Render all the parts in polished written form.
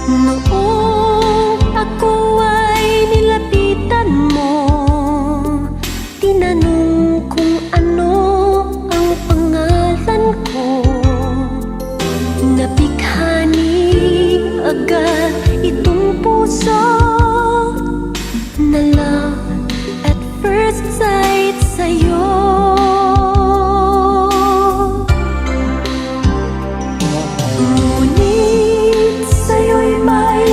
Noong ako ay nilapitan mo, tinanong kung ano ang pangalan ko. Nabighani agad itong puso na love at first sight sa'yo. Ngunit sa'yo'y may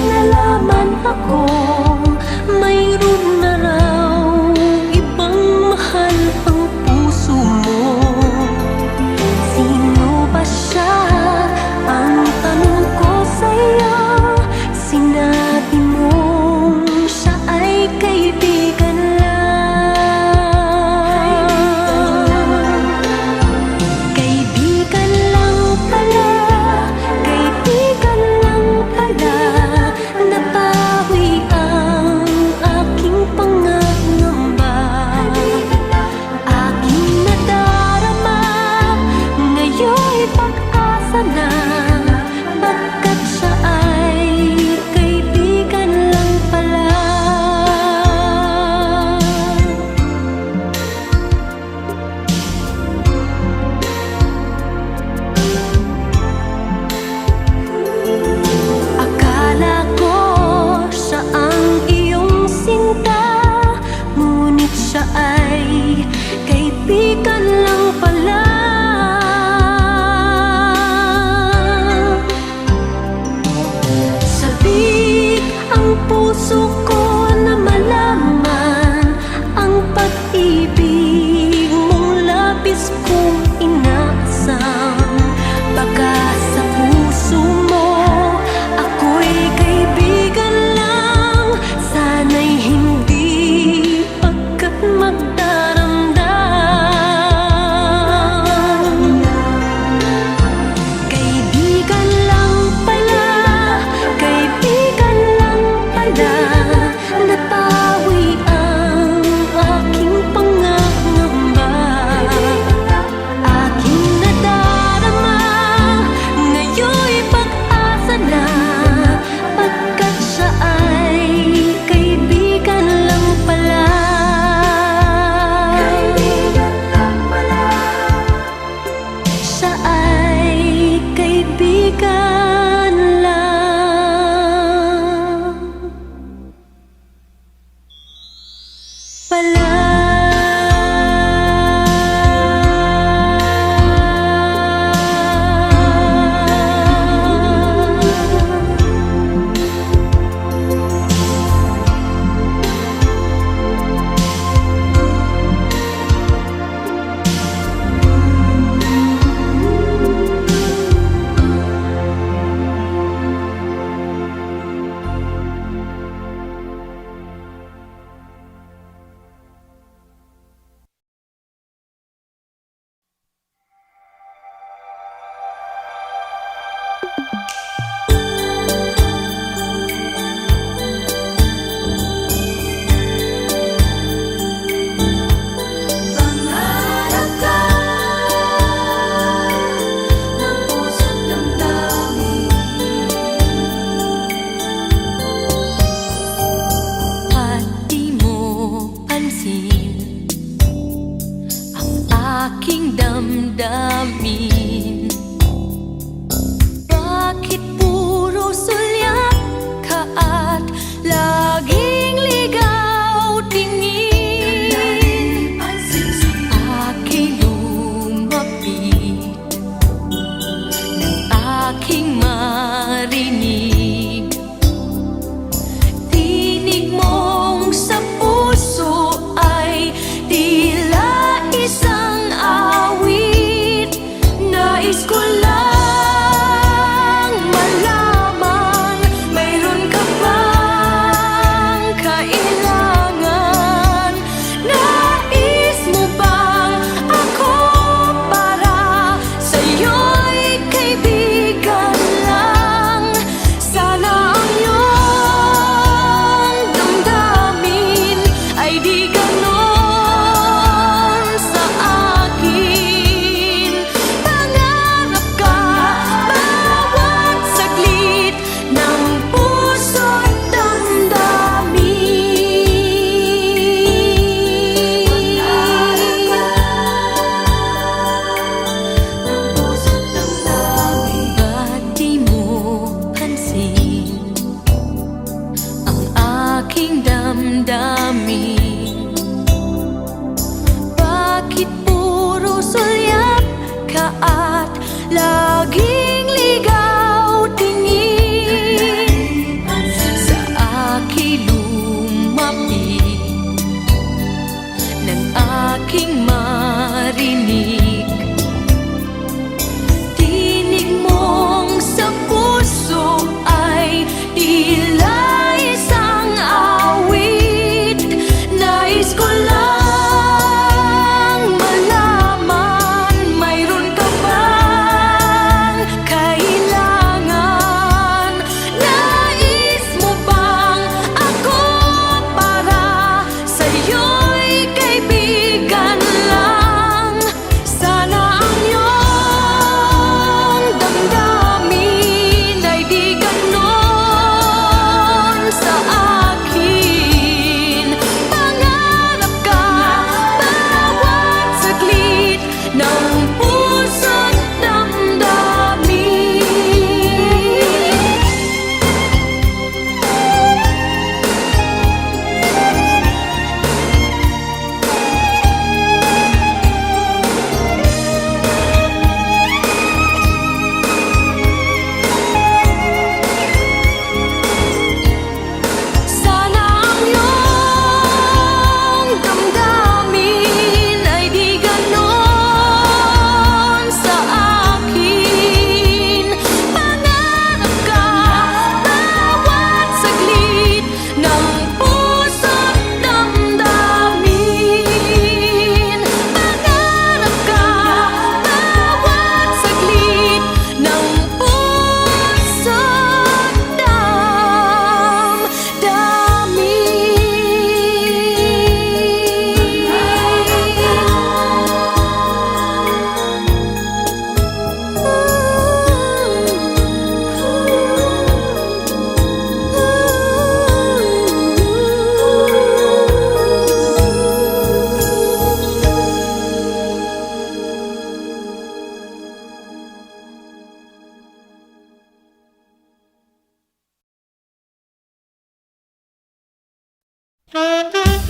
Bakit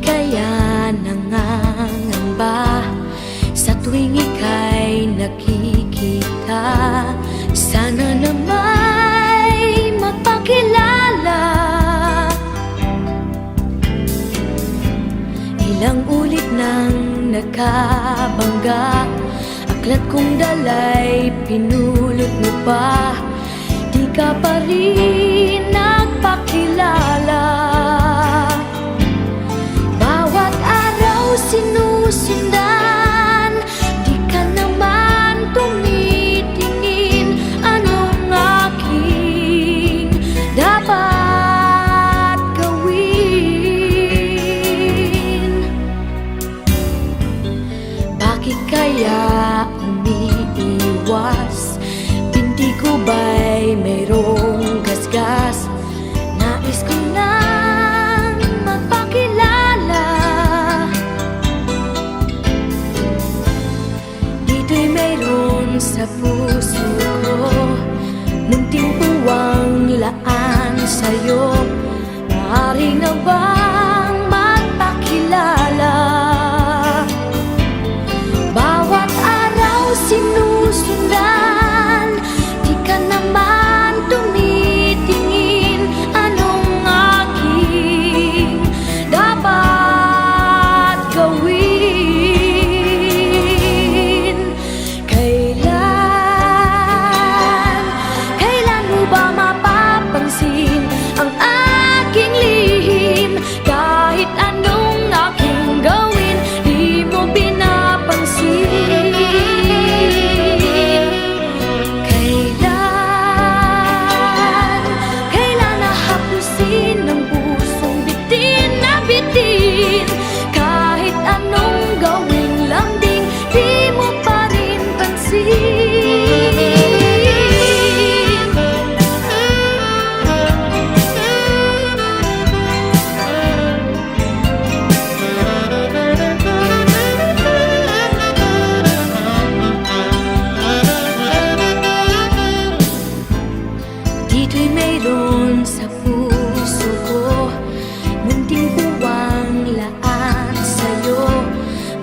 kaya nangangamba sa tuwing ika'y nakikita? Sana na may mapakilala. Ilang ulit nang nakabangga, aklat kong dalay pinulot mo pa, di ka pa rin nagpakilala. Bawat araw sinusundan, di ka naman tumitingin. Anong aking dapat gawin? Bakit kaya umiiwas? Binti ko ba'y mayroong gasgas? Nais ko nang magpakilala. Dito'y mayroon sa puso ko, munting puwang laan sa'yo. Maaari na bang magpakilala? Bawat araw sinusundan, di ka naman tumitingin. Anong aking dapat gawin? Kailan mo ba mapapansin ang aking lihim? Kahit anong aking gawin, di mo pinapansin. Kailan nahapusin ng pusong bitin na bitin? Kahit anong gawing lambing, di mo pa rin pansin. Dito'y mayroon sa puso ko, munting puwang laan sa'yo.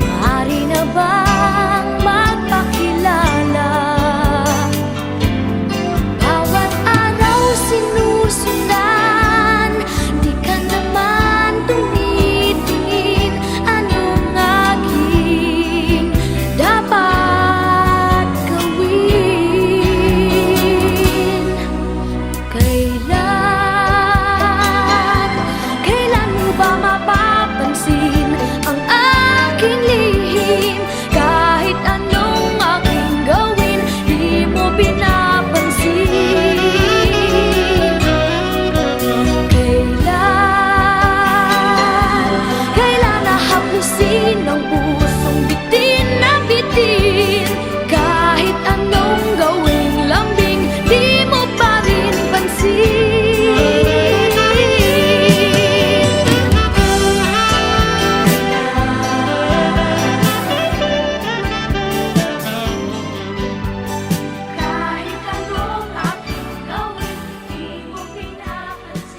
Maaari na bang magpakilala? Bawat araw sinusundan, di ka naman tumitingin. Anong aking dapat gawin? Kailan mo ba mapapansin ang aking lihim? Kahit anong aking gawin, di mo pinapansin. Kailan nahapusin ang pusong bitin na bitin? Kahit anong gawing lambing, di mo pa rin pansin. Kahit anong aking gawin, di mo pinapansin.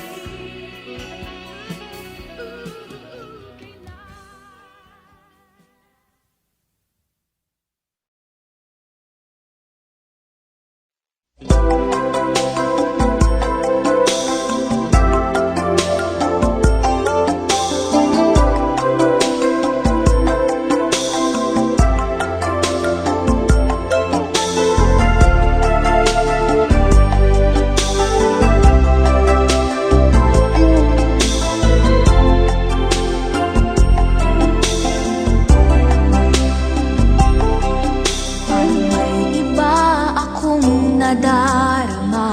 May iba akong nadarama,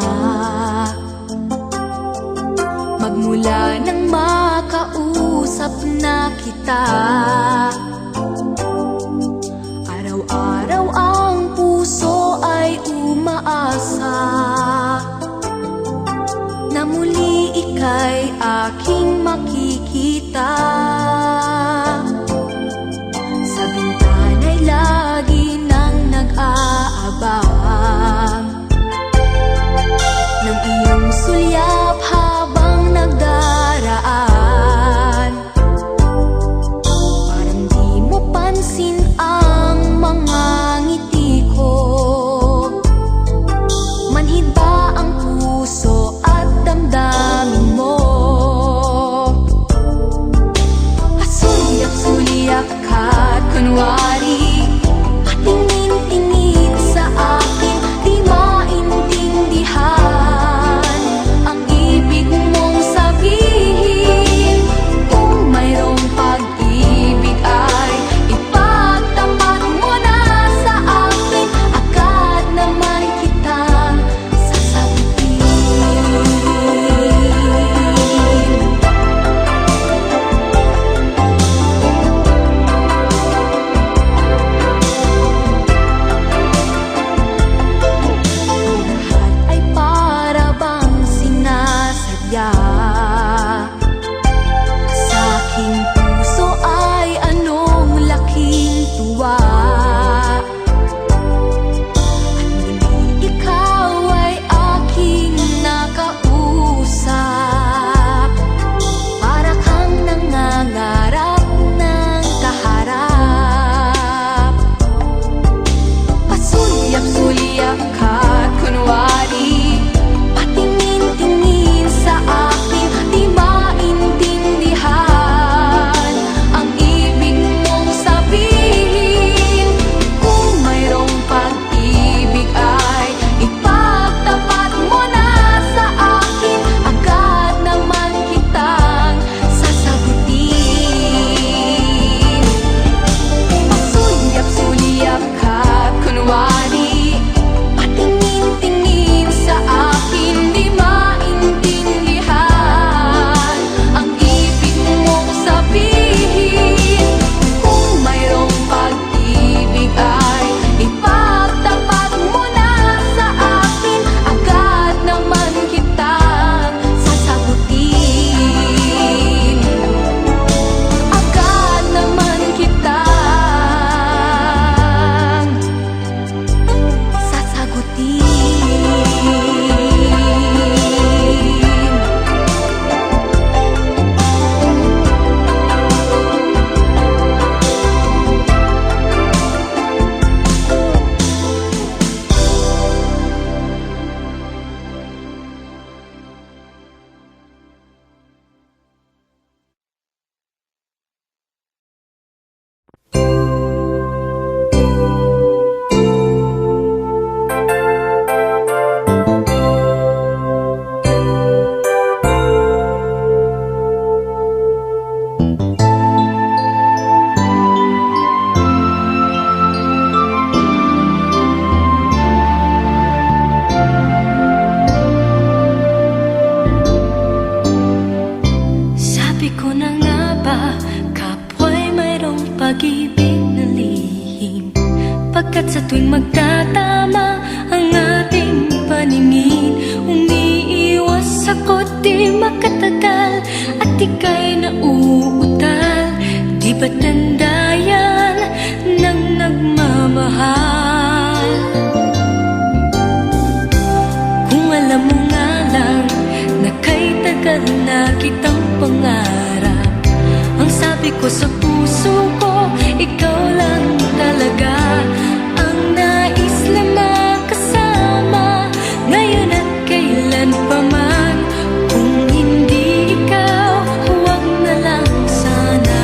magmula nang makausap na kita. Araw-araw ang puso ay umaasa na muli ika'y aking makikita. Sa bintana'y lagi nang nag-aabang ng iyong sulyap habang nagdaraan. Parang di mo pansin ang mga ngiti ko. Manhid ba ang puso at damdamin mo? Pasulyak-sulyak ka't kunwari patingin-tingin sa akin, di maintindihan ang ibig mong sabihin. Kung mayroong pag-ibig ay ipagtapat mo na sa akin, agad naman kitang sasagutin. Lahat ay para bang sinasadya. Sa aking puso ay anong laking tuwa. At muli ikaw ay aking nakausap. Para kang nangangarap ng kaharap. Pasulyak-sulyak ka't kunwari patingin-tingin sa akin, di maintindihan ang ibig mong sabihin. Kung mayroong pag-ibig ay ipagtapat mo na sa akin, agad naman kitang sasagutin. Pasulyak-sulyak ka't kunwari patingin-tingin sa akin, di maintindihan ang ibig mong sabihin. Kung mayroong pag-ibig ay ipagtapat mo na sa akin, agad naman kitang sasagutin. Agad naman kitang sasagutin. Sabi ko na nga ba, kapwa'y mayroong pag-ibig na lihim. Pagkat sa tuwing magtatama ang ating paningin, umiiwas ako't di makatagal at ika'y nauutal. Di ba't tanda yan ng nagmamahal? Kung alam mo nga lang na kay tagal na kitang pangarap, ang sabi ko sa puso ko, ikaw lang talaga ang nais lamang kasama, ngayon at kailan pa man. Kung hindi ikaw, huwag na lang sana.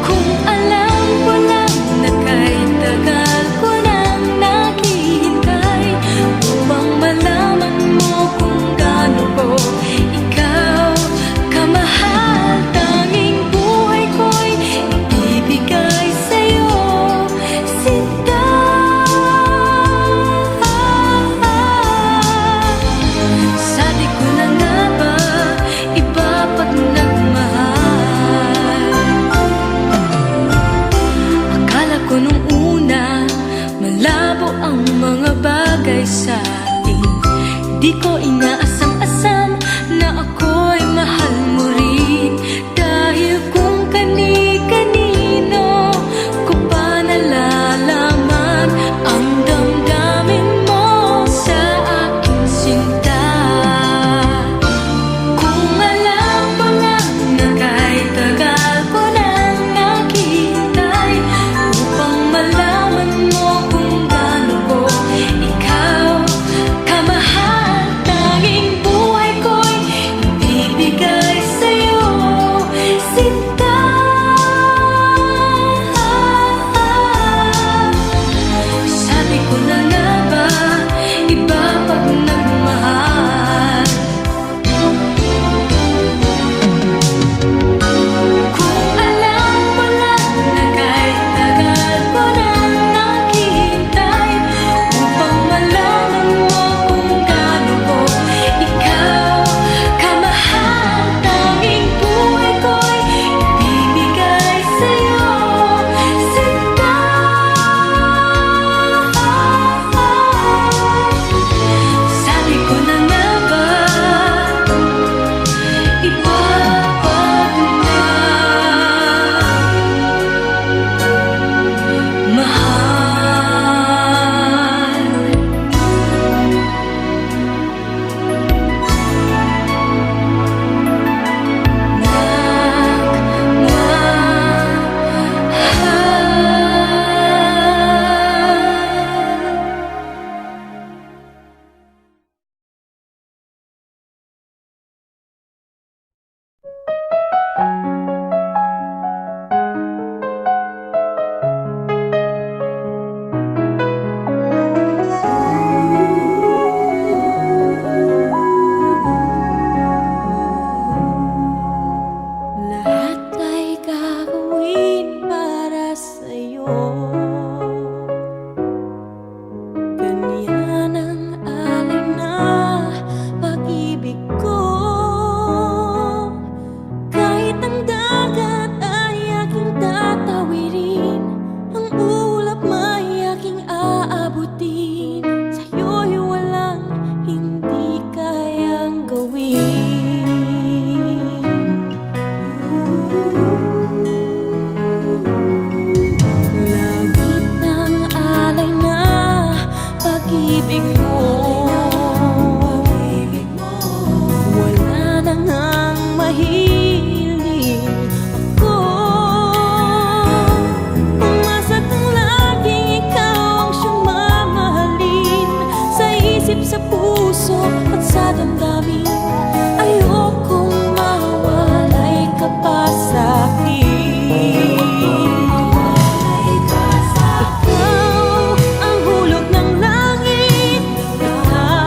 Kung alam ko lang na kay tagal ko nang naghihintay upang malaman mo kung gaano ko ikaw kamahal, tanging buhay ko'y ibibigay sa'yo, sinta. Sabi ko na nga ba, iba pag nagmahal. Akala ko nung una, malabo ang mga bagay sa atin. Di ko inaasam-asam pag nagmahal. Kung alam mo lang na kahit tagal ko nang naghihintay upang malaman mo kung gaano ko ikaw kamahal, tanging buhay ko'y ibibigay sa'yo, sinta. Sabi ko na nga ba, lahat ay gagawin para sa'yo. Ganyan ang alay na pag-ibig ko. Kahit ang dagat ay aking tatawirin, ang ulap may aking aabutin, sa'yo'y walang hindi kayang gawin. Langit ng alay na pag-ibig mo, wala na ngang mahiling ako. Umasa't ang laging ikaw ang siyang mamahalin, sa isip, sa puso at sa damdamin. Ayokong mawalay ka pa sa'kin. Ikaw ang hulog ng langit, ikaw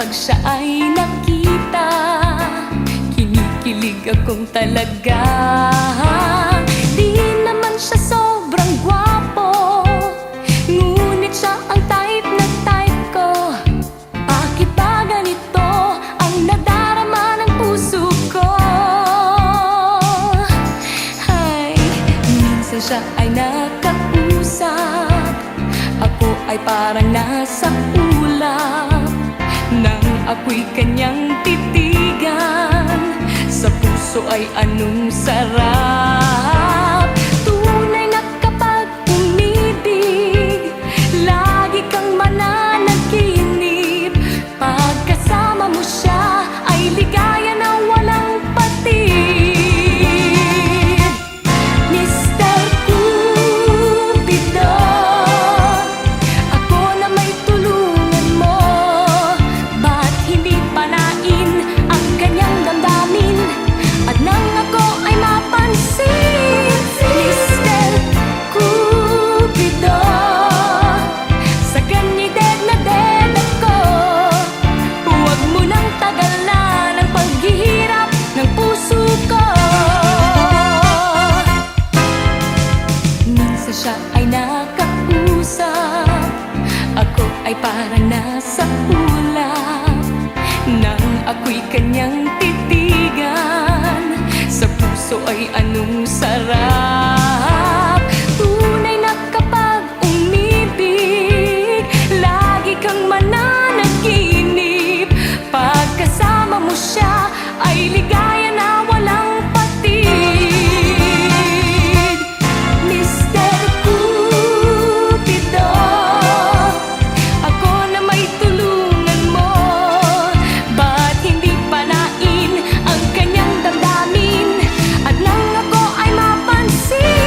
Pag siya ay nakita, kinikilig akong talaga. Di naman siya sobrang gwapo, ngunit siya ang type na type ko. Bakit ba ganito ang nadarama ng puso ko? Ay, minsan siya ay nakausap, ako ay parang nasa ulap. Nang ako'y kanyang titigan, sa puso ay anong sarap. Tunay na kapag umibig, lagi kang mananaginip. Pagkasama mo siya ay ligaya na walang patid. Mr. Cupido, ako na may tulungan mo. Ba't hindi panain ang kanyang damdamin? At nang ako ay mapansin, Mr. Cupido, sa kanya'y dead na dead ako. Huwag mo nang tagalan ang paghihirap ng puso ko. Minsan siya ay nakausap, ako ay parang nasa ulap. Nang ako'y kanyang titigan, sa puso ay anong sarap. Tunay na kapag umibig, lagi kang mananaginip. Pagkasama mo siya ay ligaya na walang patid. Mr. Cupido, ako na may tulungan mo. Ba't hindi panain ang kanyang damdamin? At nang ako ay mapansin,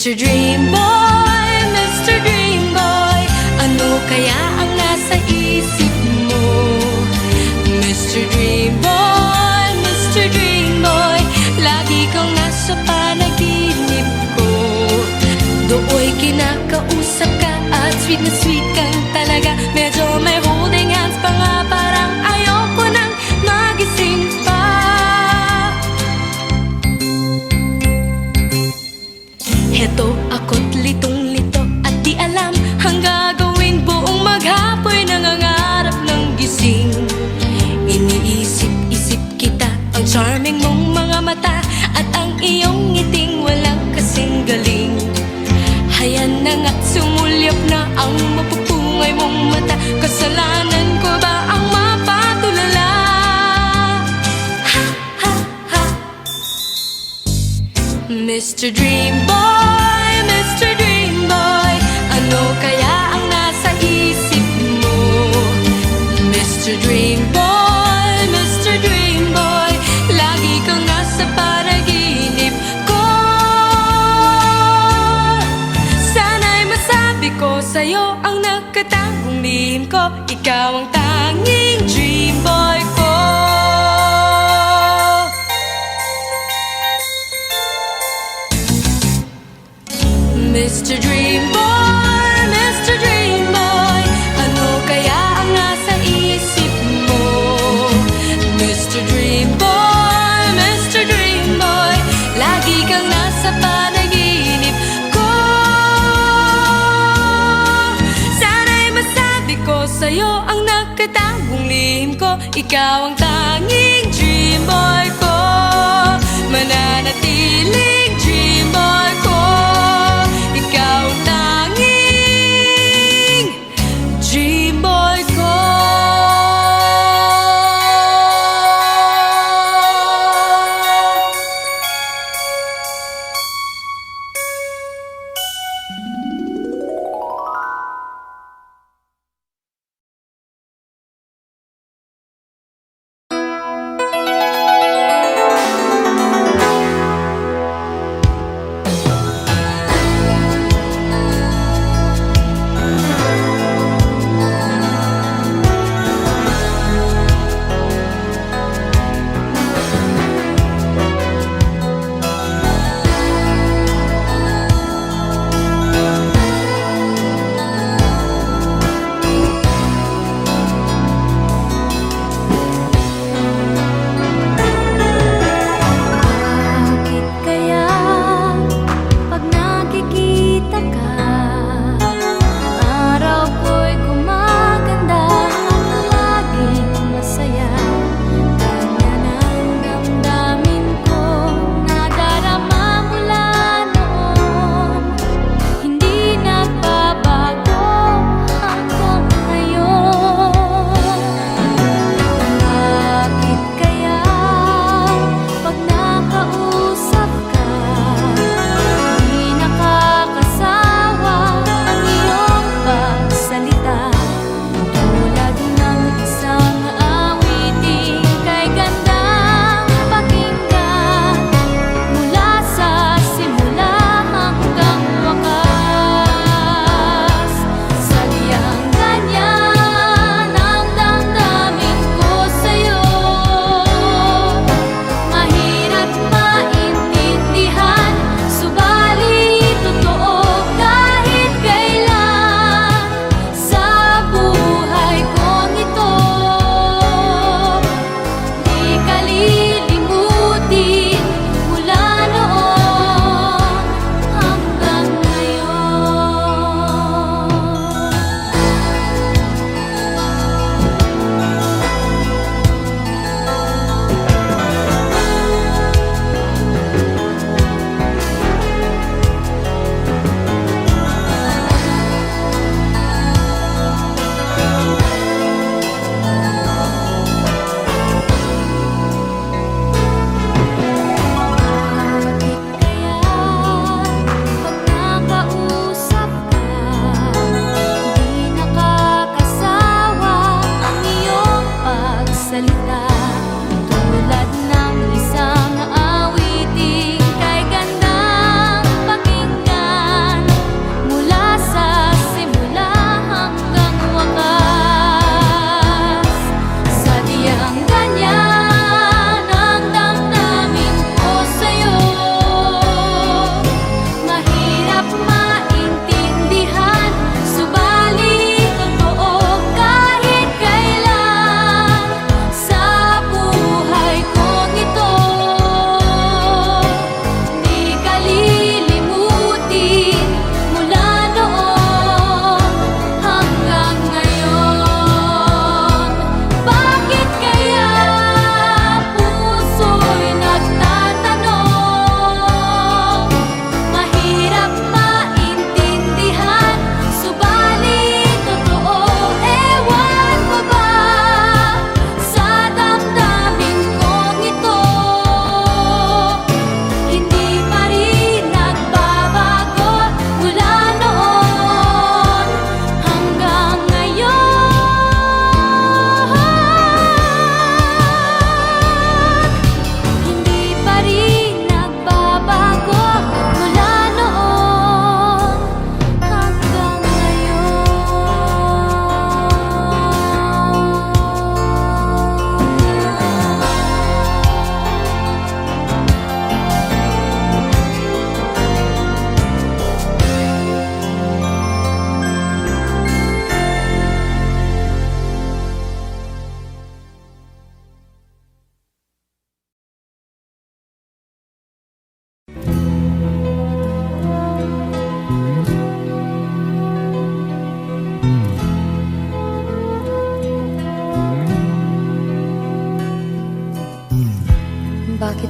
Mr. Dream Boy, Mr. Dream Boy, ano kaya ang nasa isip mo? Mr. Dream Boy, Mr. Dream Boy, lagi kang nasa panaginip ko. Dooy kinakausap ka at sweet kang talaga. Medyo may holding hands pa nga, parang ayoko nang magising pa. Heto ako't litong-lito at di alam ang gagawin. Buong maghapoy nangangarap ng gising. Iniisip-isip kita, ang charming mong mga mata at ang iyong ngiting walang kasing galing. Hayan na nga't sumulyap na ang mapupungay mong mata. Kasalanan ko ba ang mapatulala? Ha, ha, ha. Mr. Dream Boy, Mr. Dream Boy, ano kaya ang nasa isip mo? Mr. Dream Boy, Mr. Dream Boy, lagi kang nasa panaginip ko. Sana'y masabi ko sa'yo ang nakatagong lihim ko. Ikaw ang tanging dream boy ko. Mr. Dream Boy, Mr. Dream Boy, ano kaya ang nasa isip mo? Mr. Dream Boy, Mr. Dream Boy, lagi kang nasa panaginip ko. Sana'y masabi ko sa'yo ang nakatagong lihim ko. Ikaw ang tanging dream boy ko, mananatiling dream boy ko. Ikaw ang tanging dream boy ko.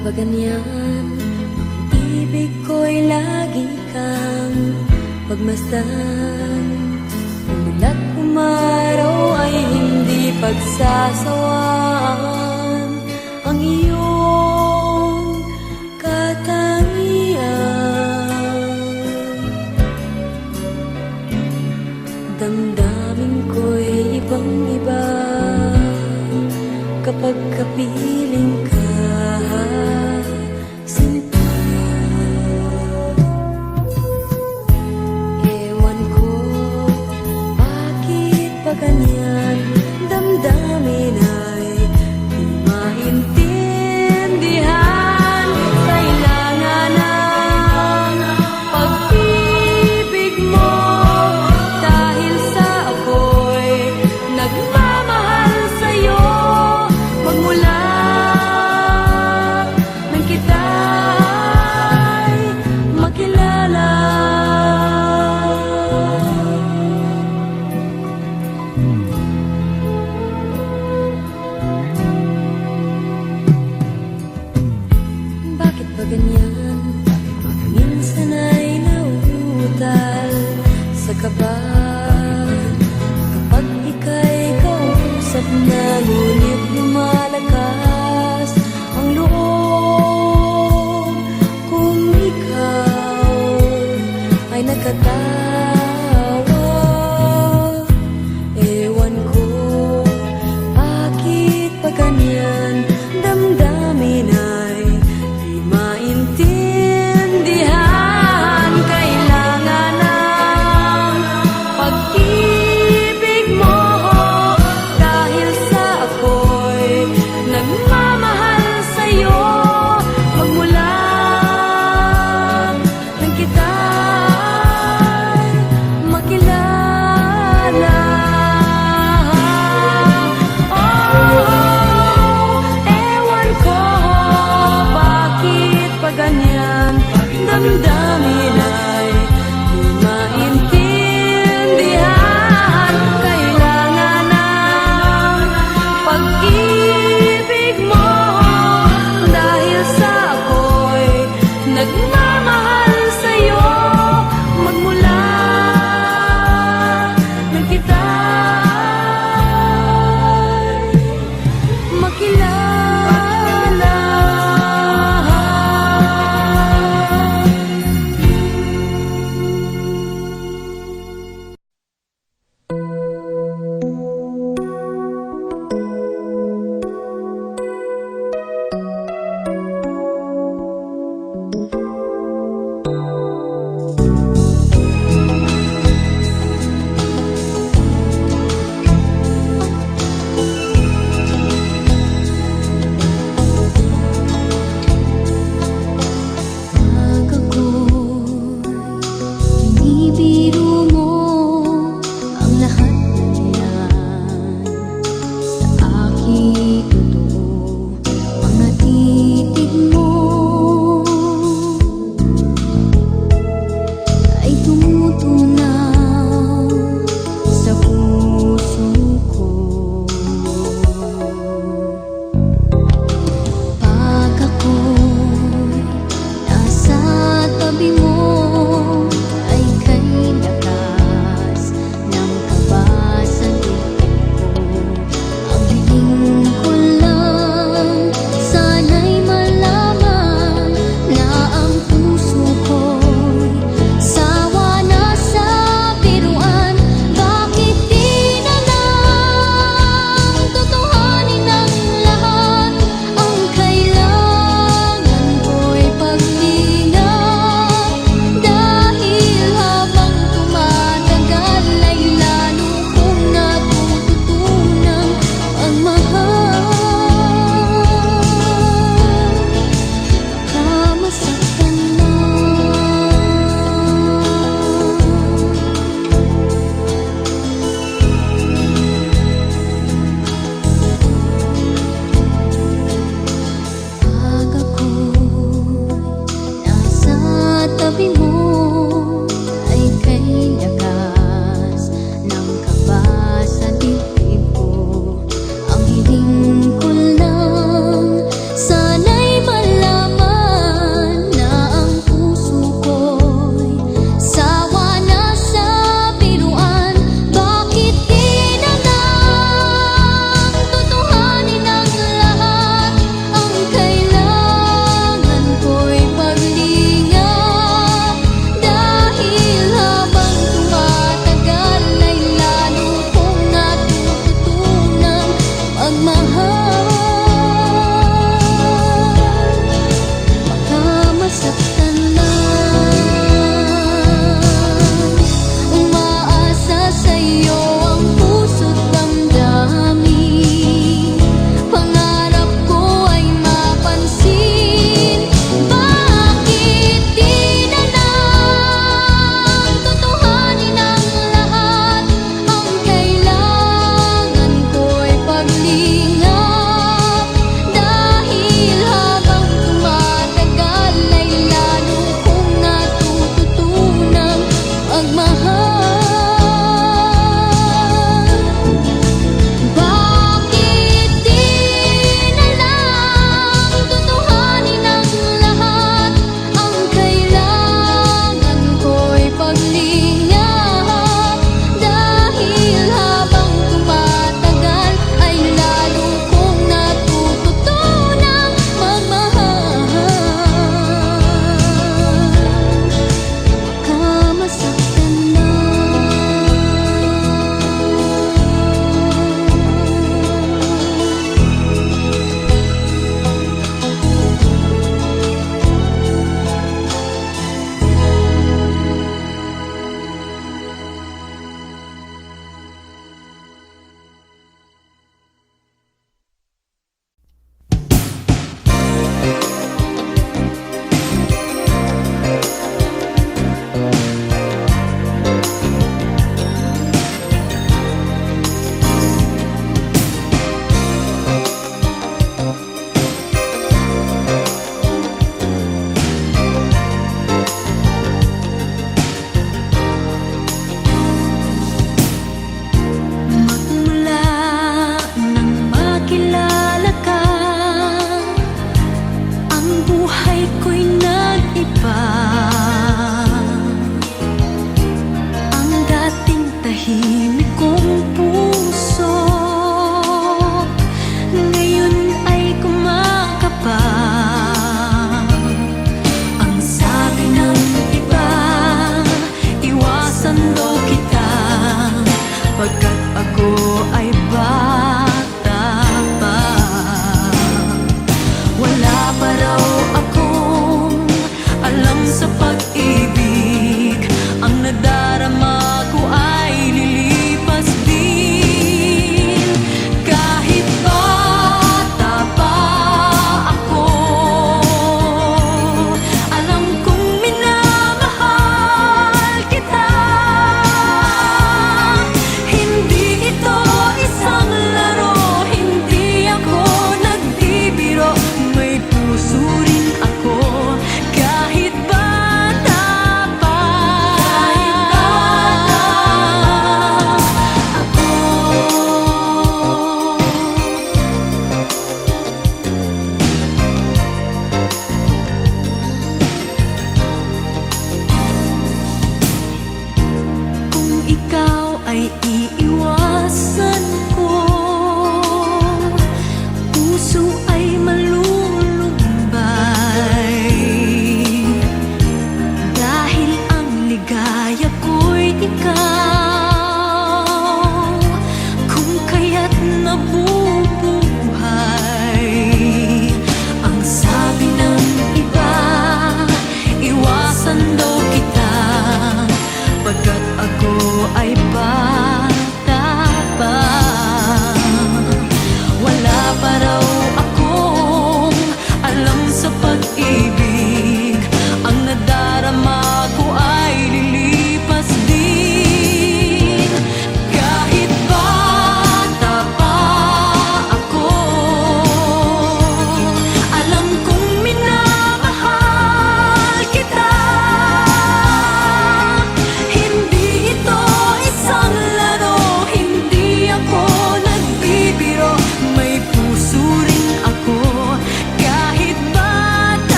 ba ganyan? Ibig ko'y lagi kang pagmasdan. Umulat umaraw ay hindi pagsasawaan ang iyong katangian. Damdamin ko'y ibang-iba kapag kapiling ka, sinta. Ewan ko bakit pa ganyan, damdamin ay di maintindihan. Kailangan ng pag-ibig mo dahil sa ako'y nagmamahal sa'yo magmula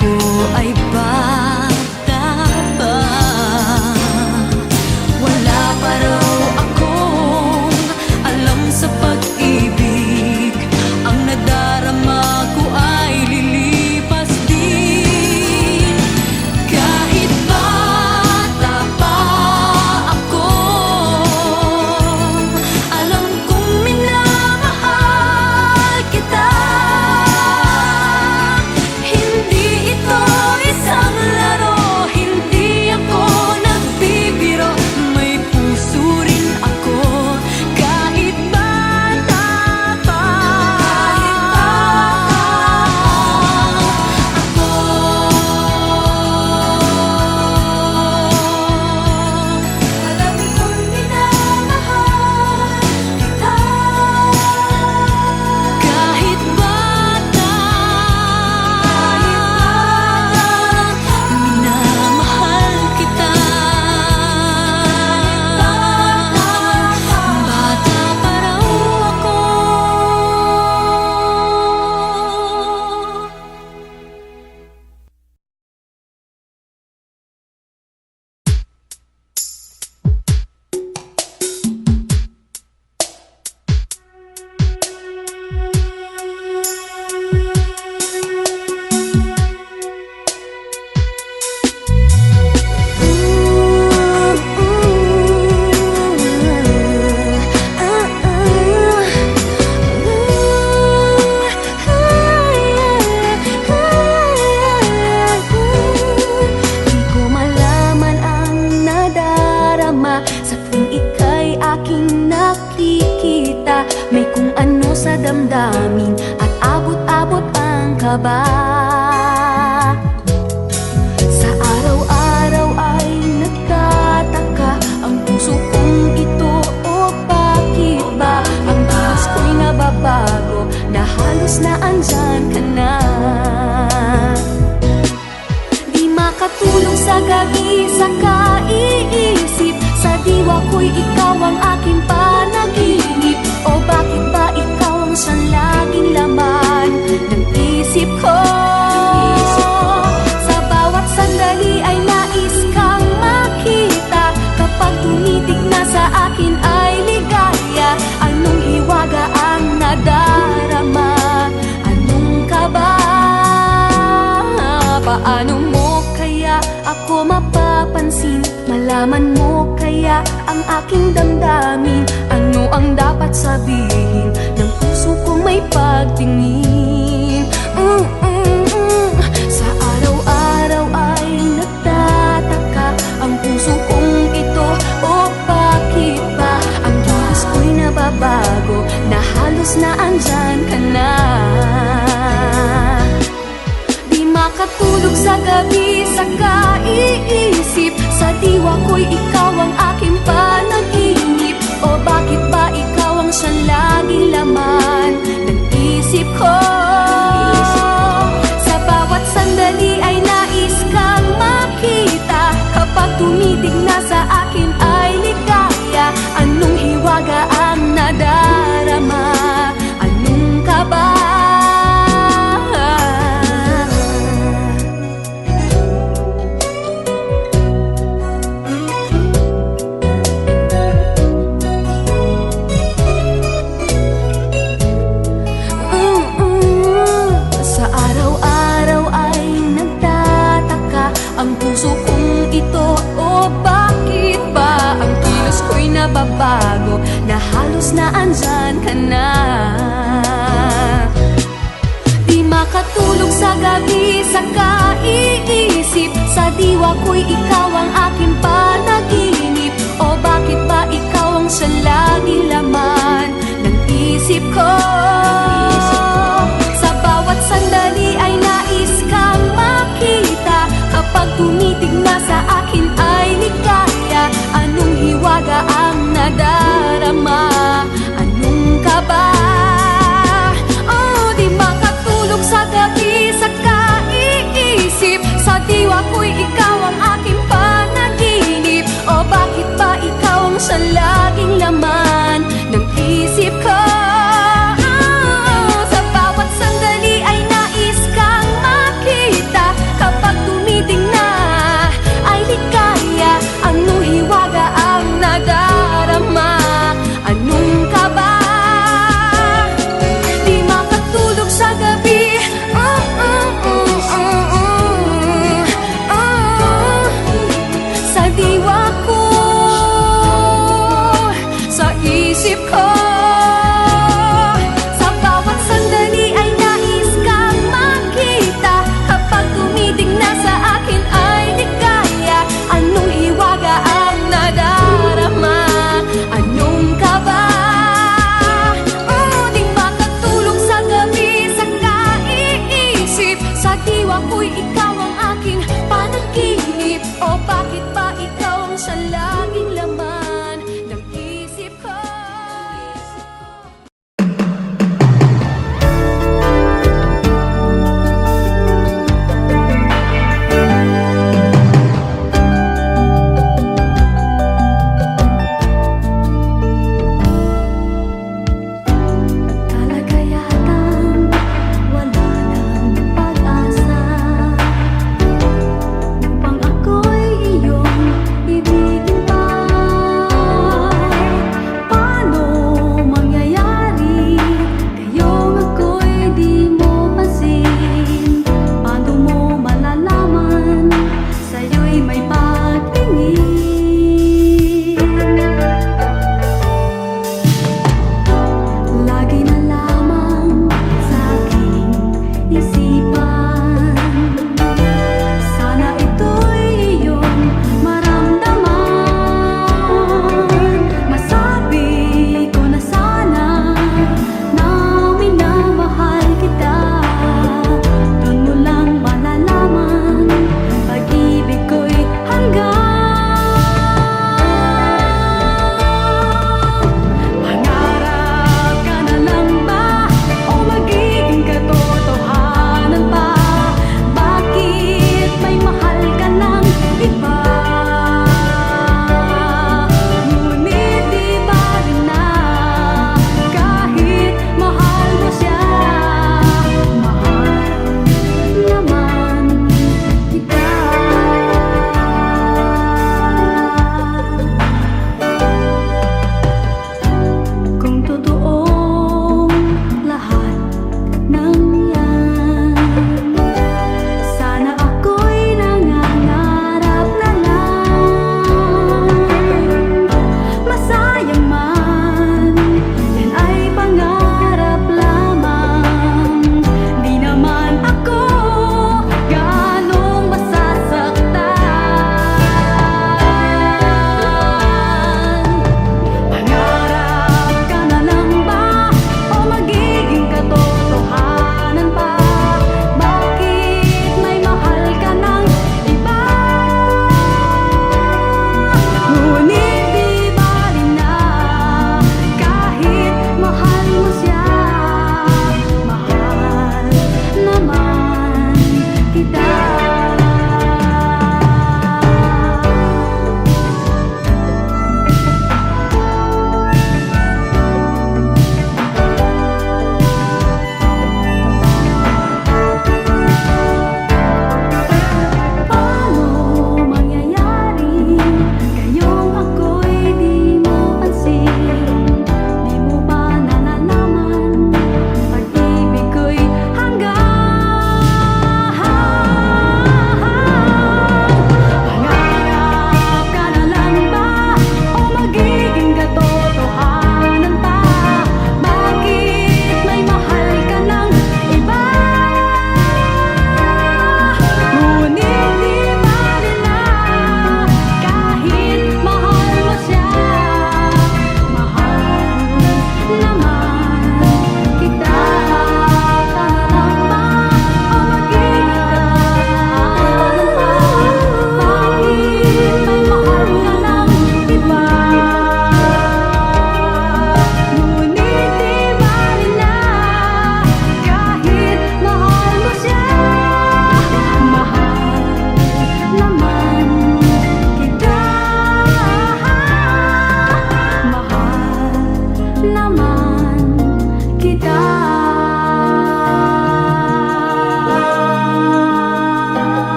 ako ay bata pa. Wala pa raw akong alam sa pag-ibig. Ang nadarama ko ay lilipas din. Kahit bata pa ako, alam kong minamahal kita. Hindi ito isang laro, hindi ako nagbibiro. May puso rin ako kahit bata pa. Alam kong minamahal kita. Kahit bata, minamahal kita. Bata pa raw ako. Di ko malaman ang nadarama sa tuwing ika'y aking nakikita. May kung ano sa damdamin at abot-abot ang kaba. Sa araw-araw ay nagtataka ang puso kong ito. O bakit ba ang bilis ko'y nababago na halos na andyan ka na? Di makatulong sa gabi sa kaiisip. Sa diwa ko'y ikaw ang aking panaginip. O bakit ba ikaw ang siyang laging laman ng isip ko? Sa bawat sandali ay nais kang makita. Kapag tumitig na sa akin ay ligaya. Anong hiwaga ang nadarama? Anong kaba? Paano mo kaya ako mapapansin? Malaman mo kaya ang aking damdamin? Ano ang dapat sabihin ng puso kong may pagtingin? Sa araw-araw ay nagtataka ang puso kong ito. O bakit ba ang bilis ko'y nababago na halos na andyan ka na? Di makatulog sa gabi sa kaiisip. Sa diwa ko'y ikaw ang aking panaginip. O bakit ba ikaw ang siyang laging laman ng isip ko? Sa bawat sandali ay nais kang makita. Kapag tumitig na sa akin ay ligaya. Anong hiwaga ang nadarama? Anong kaba? Sa araw-araw ay nagtataka ang puso kong ito. O bakit ba ang kilos ko'y nababago na halos na andyan ka na? Di makatulog sa gabi sa kaiisip. Sa diwa ko'y ikaw ang aking panaginip. O bakit ba ikaw ang siyang laging laman ng isip ko? Sa bawat sandali ay nais kang makita. Kapag tumitig na sa akin ay ligaya. Anong hiwaga ang nadarama? Anong kaba? Oh, di makatulog sa gabi sa kaiisip. Sa diwa ko'y ikaw ang aking panaginip. O bakit ba ikaw ang siyang laging laman ng isip ko? Sa bawat sandali ay nais kang makita.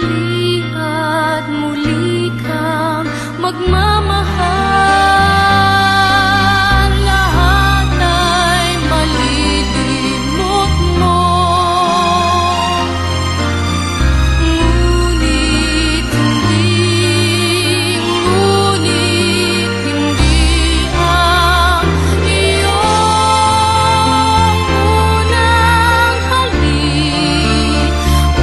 muli at muli kang magmamahal. Lahat ay malilimot mo, ngunit hindi ang iyong unang halik,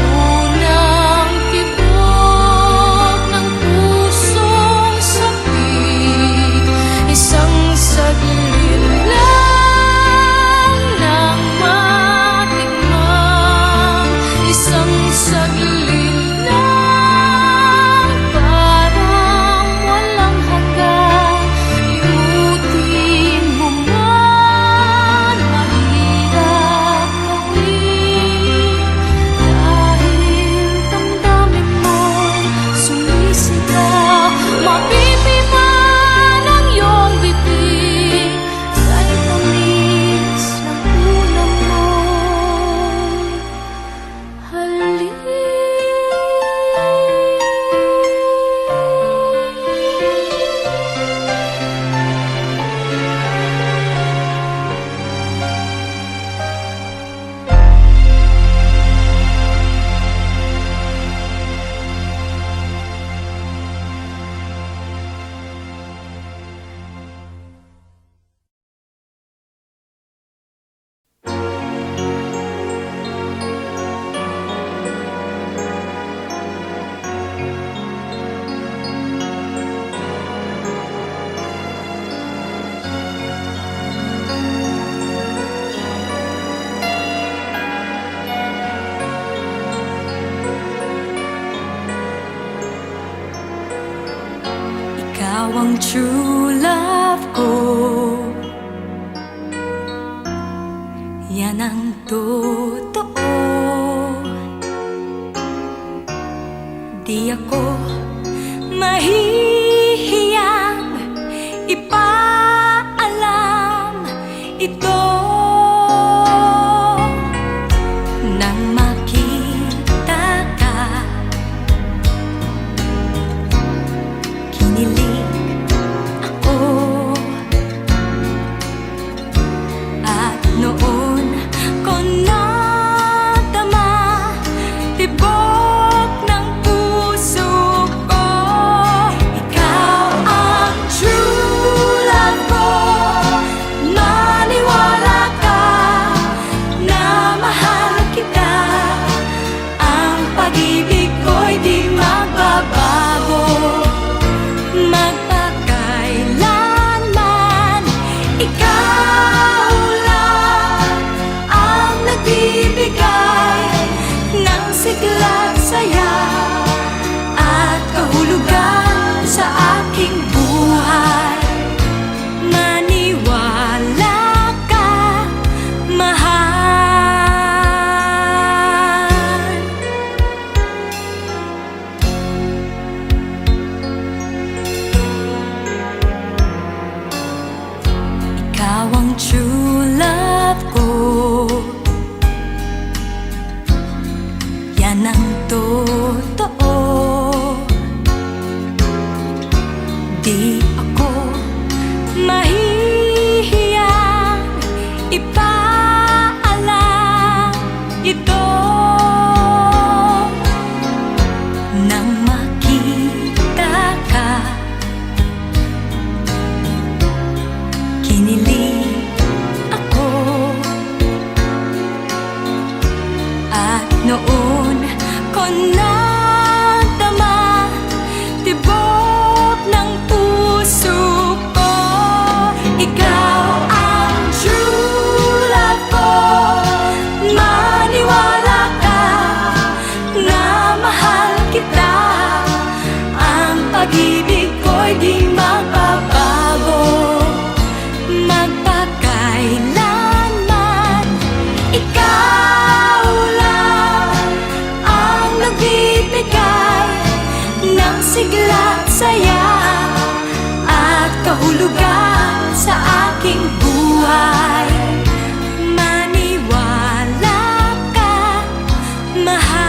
unang tibok ng pusong sabik. Isang saglit lang nang matikman, isang saglit lang parang walang hanggan. Limutin mo man, mahirap gawin, dahil damdamin mo'y sumisigaw. Mapipiman ang iyong bibig kay tamis ng unang mo'y halik. Ikaw ang true love ko, yan ang totoo. Di ako mahihiyang ipaalam ito. Nang makita ka, kinilig ako, at noon ko nadama tibok ng puso ko. Ikaw ang true love ko, maniwala ka na mahal kita. Ang pag-ibig ko'y di magbabago, magpakailanman. Ikaw lang ang nagbibigay ng sigla't saya at kahulugan sa aking buhay. Maniwala ka, mahal. Ikaw ang true love ko, yan ang totoo. Di ako mahihiyang ipaalam ito. Nang makita ka, kinilig ako, at noon ko nadama tibok ng puso ko. Ikaw ang true love ko, maniwala ka na mahal kita. Ang pag-ibig ko'y di magbabago, magpakailanman. Ikaw lang ang nagbibigay ng sigla't saya at kahulugan sa aking buhay. Maniwala ka, mahal.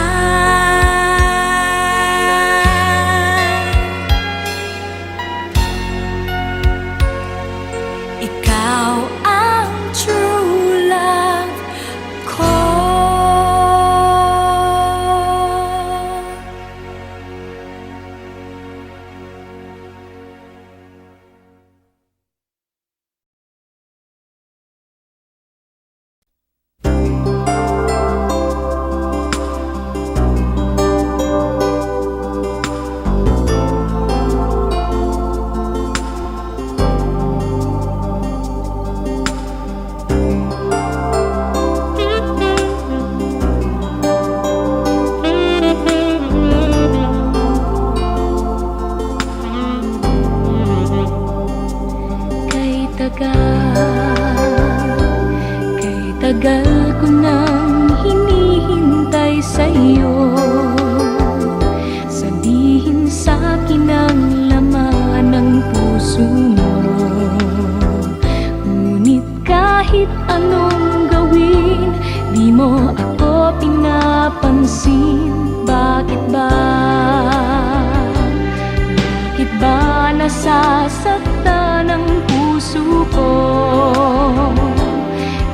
nasasaktan ang puso ko.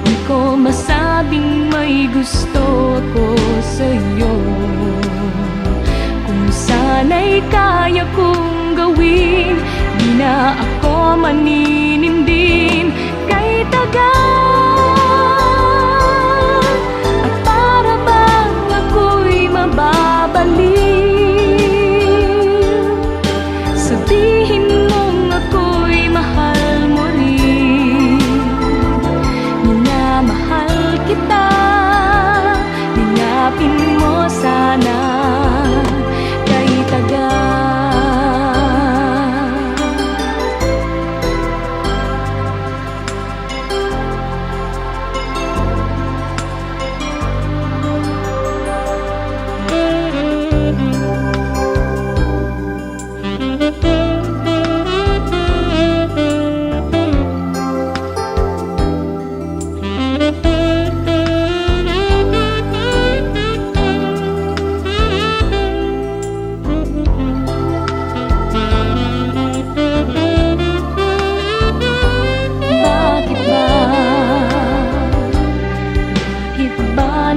Di ko masabing may gusto ako sa'yo. Kung sana'y kaya kong gawin, di na ako maninimdim kay tagal. At para bang ako'y mababaliw, sabihin mong ako'y mahal mo rin. Minamahal kita, linapin mo sana kay tagal.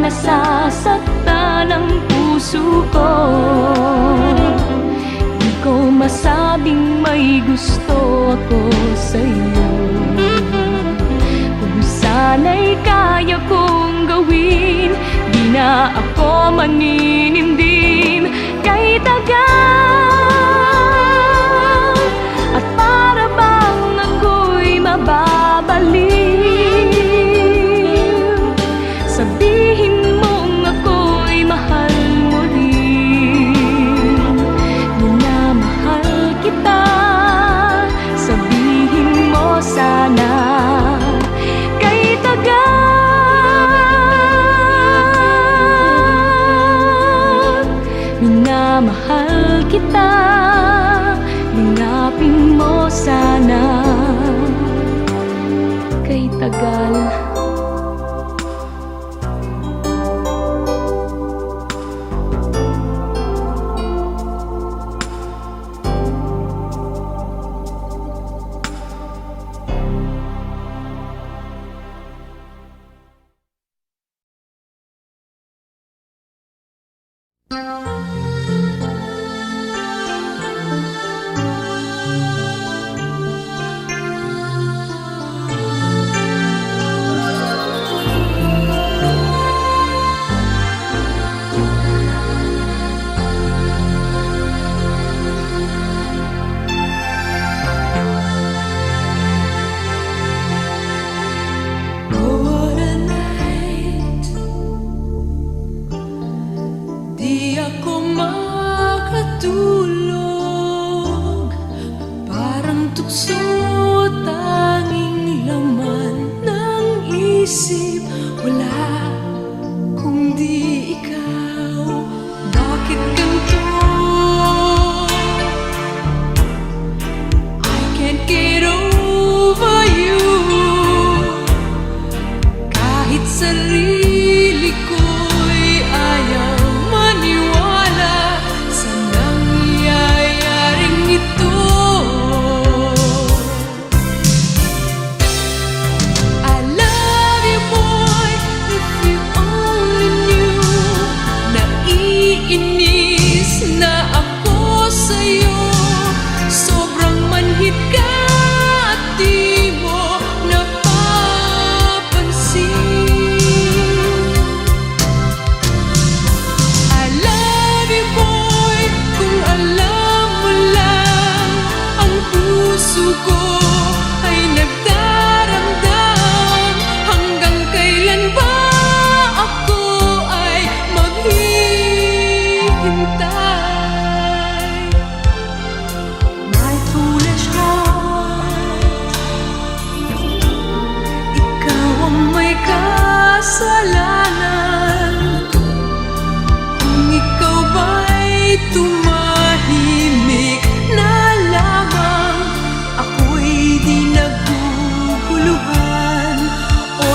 Nasasaktan ang puso ko. Di ko masabing may gusto ako sa'yo. Kung sana'y kaya kong gawin, di na ako maninimdim kay tagal. At para bang ako'y mababaliw, sabihin mong ako'y mahal mo rin. Minamahal kita, sabihin mo sana kay tagal. Minamahal kita, linapin mo sana kay tagal.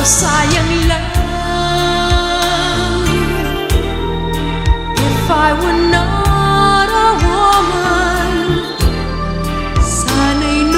sayang lang. If I were not a woman, sana'y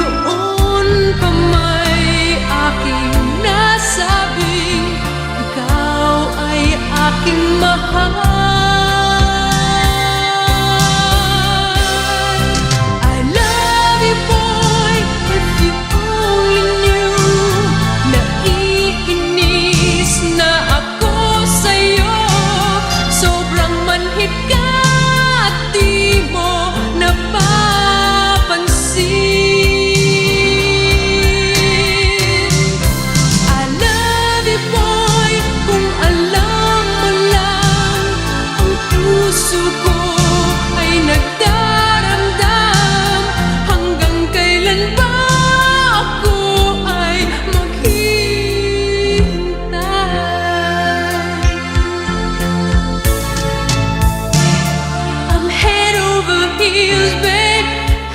heels, babe.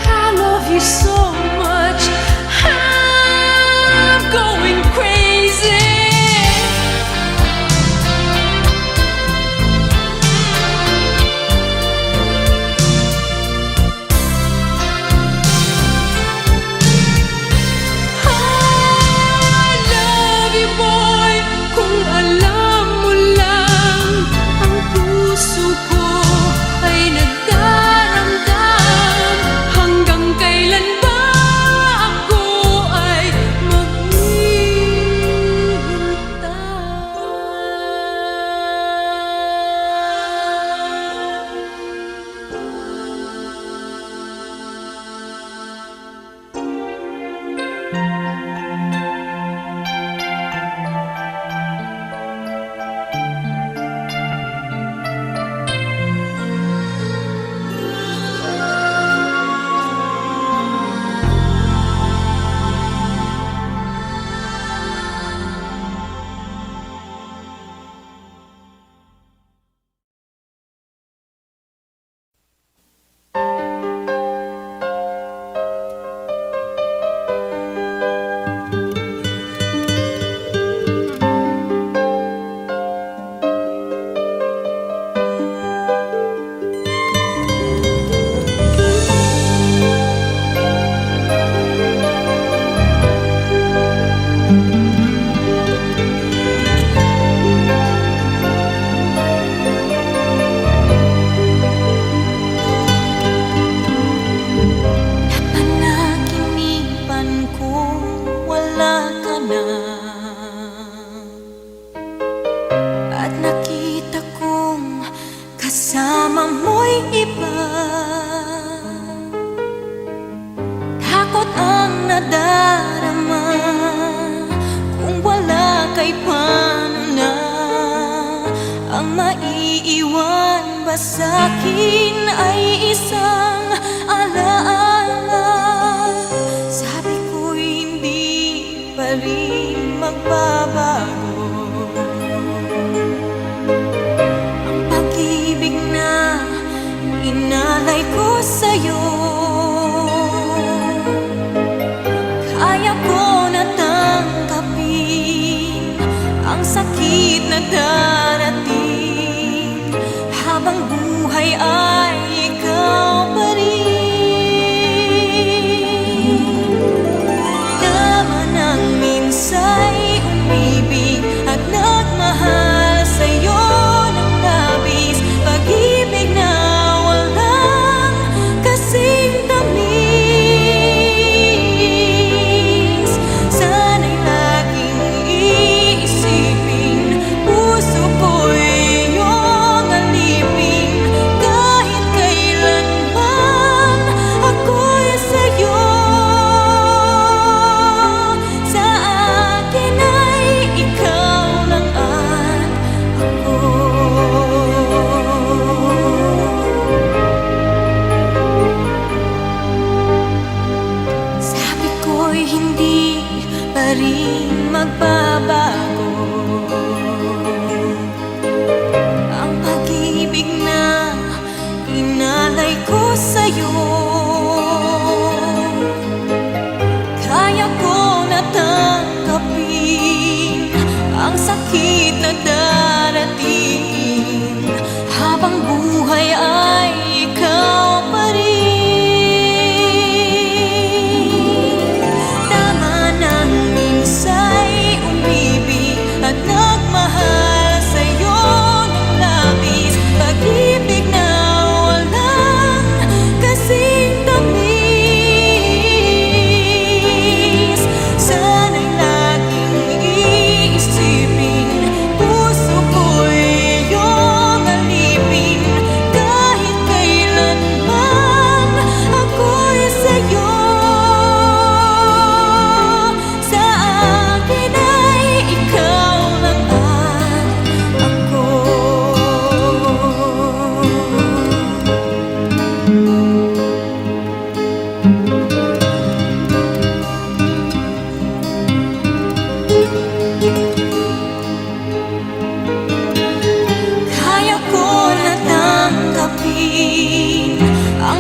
I love you so much. I'm going crazy. I love you, boy. Kung alam mo lang, ang puso ko ay nagdaramdam. Hanggang kailan ba ako ay maghihintay? Panaginipan kong wala ka na, at nakita kong kasama mo'y iba. Takot ang nadarama, kung wala kay paano na ang maiiwan ba sa'kin ay isang alaala. Sabi ko hindi pa rin magbabago ang pag-ibig na inalay ko sa'yo. Kaya ko na tanggapin ang sakit na darating, habang buhay ay ikaw pa rin. Naman ang minsa'y umibig at nagmahal sa'yo ng labis, pag-ibig na walang kasing tamis. Sana'y laging iisipin, puso ko'y iyong alipin. Kahit kailanman ako'y sa'yo, sa akin ay ikaw lang at ako. Sabi ko'y hindi pa rin magbabago ang pag-ibig na inalay ko sa'yo. Kaya ko na tanggapin ang sakit na darating, habang buhay ay ikaw pa rin. Tama nang minsa'y umibig at nagmahal sa'yo ng labis, pag-ibig na walang kasing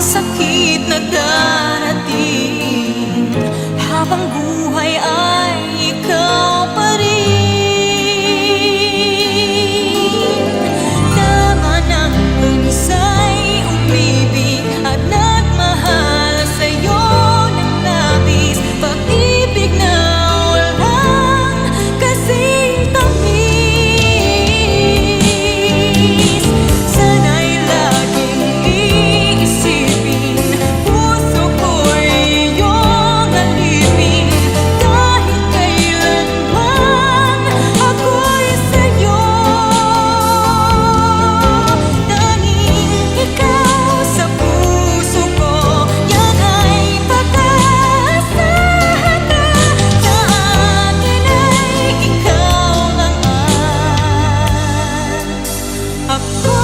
sakit na darating, habang buhay ay ikaw pa rin. Tama nang isa'y umibig at nagmahal sa'yo ng labis, pag-ibig na walang kasing tamis. Sana'y laging iisipin, puso ko'y iyong alipin, kahit kailanman ako'y sa'yo. Tanging ikaw sa puso ko, yan ay pag-aasahan na. Sa akin ay ikaw lang ako.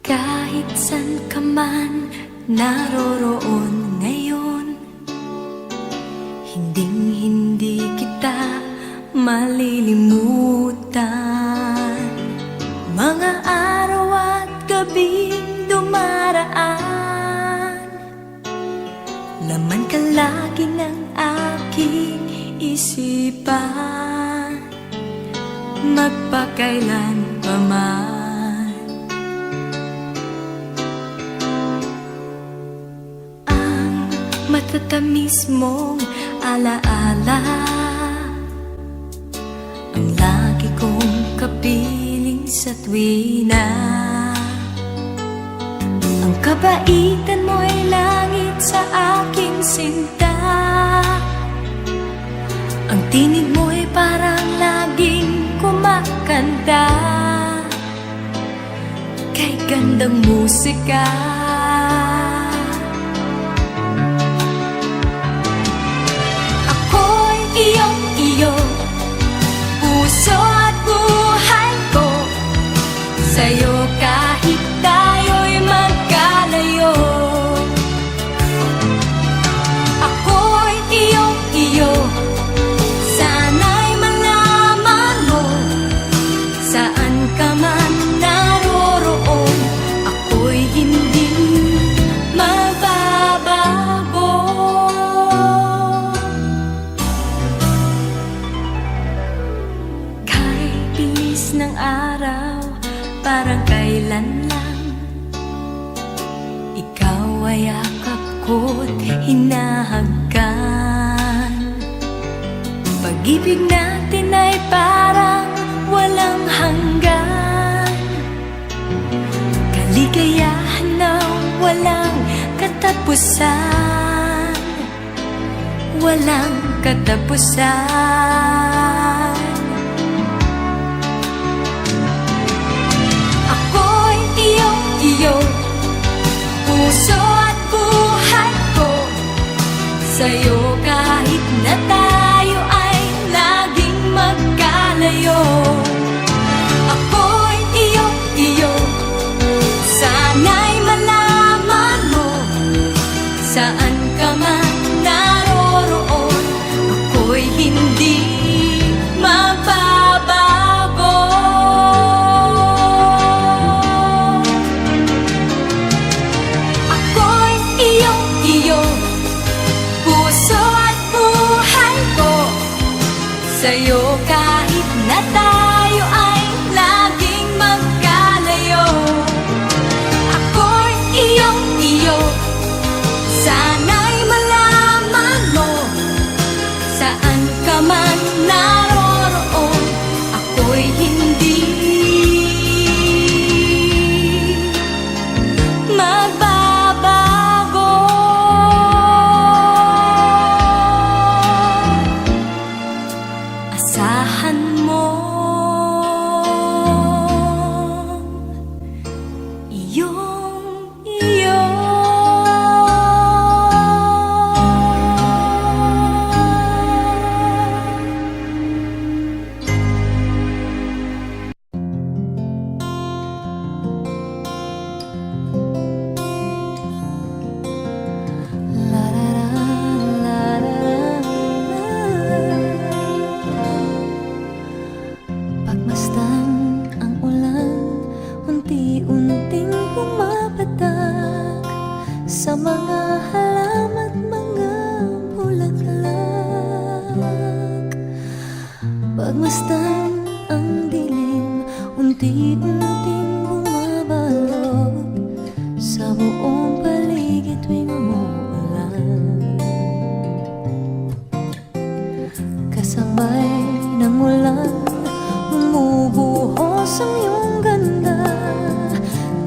Kahit san ka man naroroon ngayon, hinding-hindi kita malilimutan. Mga araw at gabing dumaraan, laman ka lagi ng aking isipan, magpakailan pa man. Matatamis mong alaala, ang lagi kong kapiling sa tuwina. Ang kabaitan mo'y langit sa aking sinta, ang tinig mo'y parang laging kumakanta, kay gandang musika. Iyong-iyo, puso at buhay ko, sa'yo kahit tayo'y magkalayo. Ako'y iyong-iyo, sana'y malaman mo, saan ka man naroroon, ako'y hindi mababago. Ng araw, parang kailan lang, ikaw ay yakap ko't hinahagkan. Pag-ibig natin ay parang walang hanggan, kaligayahan na walang katapusan, walang katapusan. Iyong-iyo, puso at buhay ko, sa'yo kahit na tayo ay laging magkalayo. Ako'y iyong-iyo, sana'y malaman mo, saan ka man naroroon, ako'y hindi mababago. Sa'yo kahit na tayo ay laging magkalayo. Ako'y iyong-iyo, sana'y malaman mo, saan ka man naroroon, ako'y hindi magbabago. Pagmasdan ang dilim, unti-unting bumabalot sa buong paligid tuwing umuulan. Kasabay ng ulan, bumubuhos ang iyong ganda.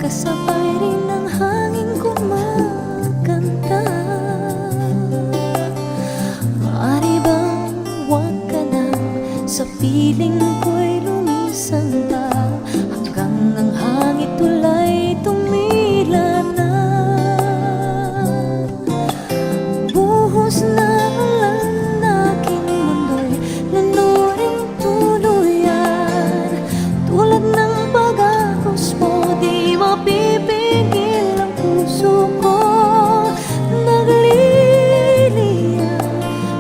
Kasabay rin ng hangin kumakanta. Maaari bang huwag ka na sa piling ko'y lumisan pa, hanggang ang hangit tulay tumila na. Buhos na ulan na aking mundo'y lanuring tuluyan. Tulad ng pag-agos mo, di mapipigil ang puso ko. Nagliliyab,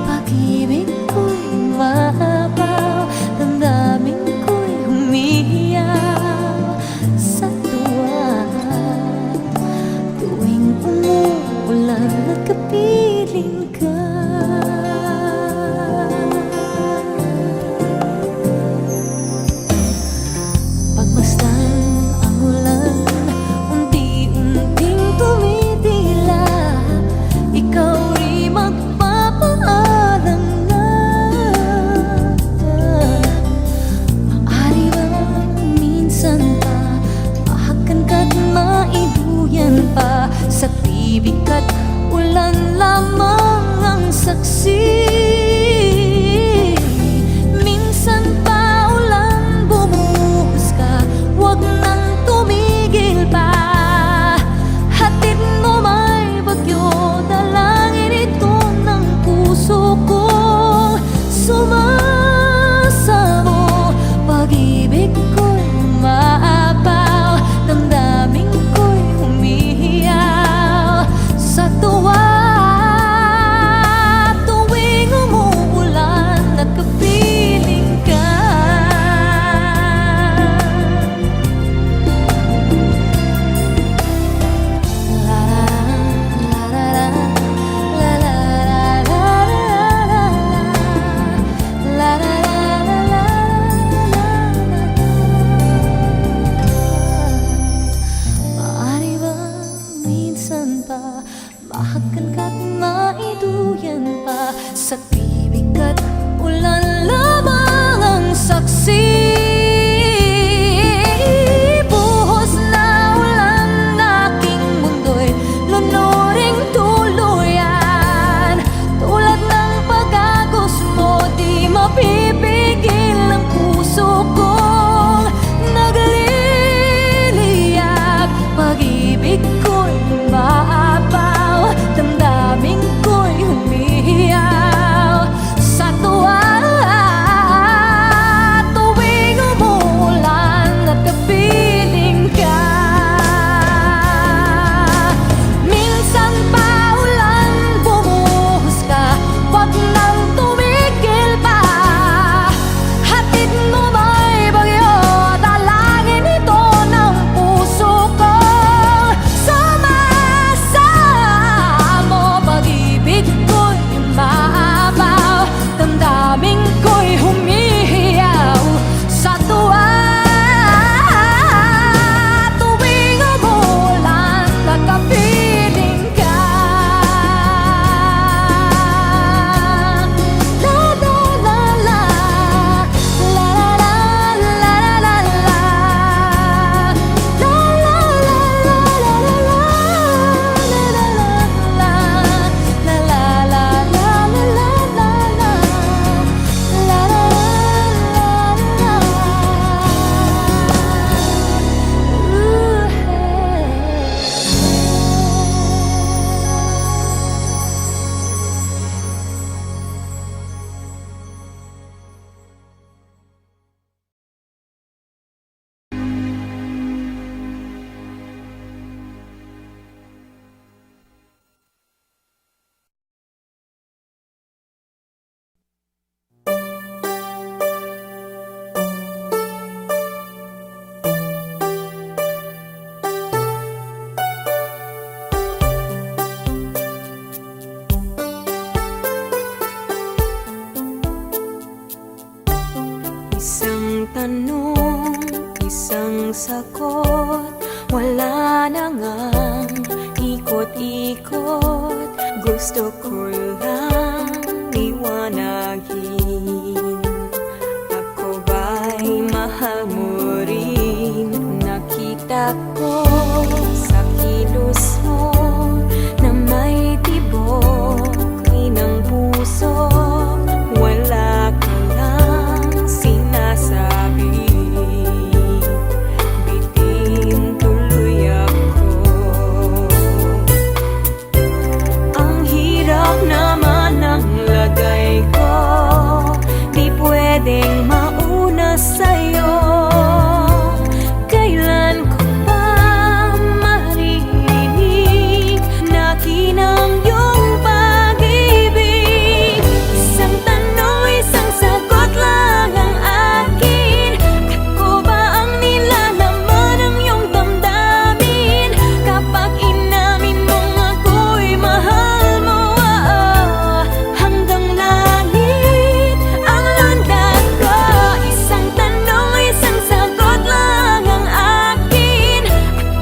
pag-ibig ko'y maapaw, damdamin ko'y humihiyaw sa tuwa. Tuwing umuulan at kapiling ka, pagmasdan ang ulan, unti-unting tumitila. Ikaw rin magpapaalam na. Maaari ba minsan pa mahakan ka't maiduyan pa, sa tibig at ulan lamang ang saksi. Minsan pa ulan bumuhos ka, huwag nang tumigil pa. Hatid mo may bagyo, dalangin ito ng puso ko. Sumasamo, pag-ibig ko'y maapaw, damdamin ko'y humihiyaw sa tuwa. Tuwing umuulan at kapiling ka, maaari ba minsan pa mahakan ka't maiduyan pa, sa tibig at ulan lamang ang saksi. Buhos na ulan na aking mundo'y lunuring tuluyan. Tulad ng pag-agos mo, di mapipigil ang puso kong nagliliyab. Pag-ibig ko'y maapaw, damdamin ko'y humihiyaw sa tuwa. Isang tanong, isang sagot, wala na ngang ikot-ikot. Gusto ko lang liwanagin, ako ba'y mahal mo rin? Nakita ko sa kilos mo na may tibok ng puso. Wala ka lang sinasabi, bitin tuloy ako. Ang hirap naman ng lagay ko, di pwedeng mauna sa'yo. Kailan ko pa maririnig na kinang iyong pag-ibig? Isang tanong, isang sagot lang ang akin. Ako ba ang nilalaman ng iyong damdamin? Kapag inamin mong ako'y mahal mo, hanggang langit ang lundag ko. Isang tanong, isang sagot lang ang akin.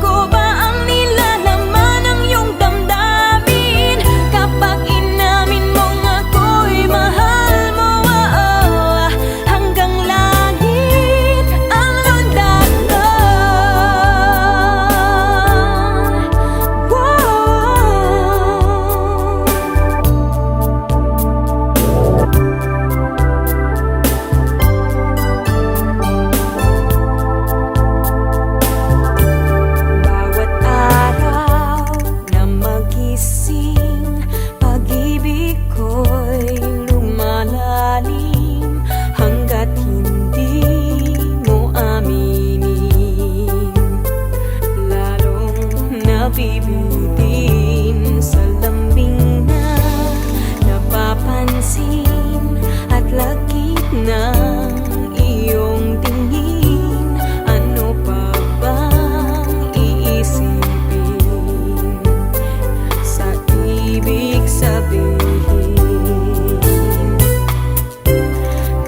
Ako ba ang nilalaman ng iyong damdamin? Kapag inamin mong ako'y mahal mo, hanggang langit ang lundag ko. Bawat araw na magising, pag-ibig ko'y lumalalim hanggat hindi mo aminin. Lalong nabibitin sa lambing na napapansin at lagit ng iyong tingin. Ano pa bang iisipin sa ibig sabihin?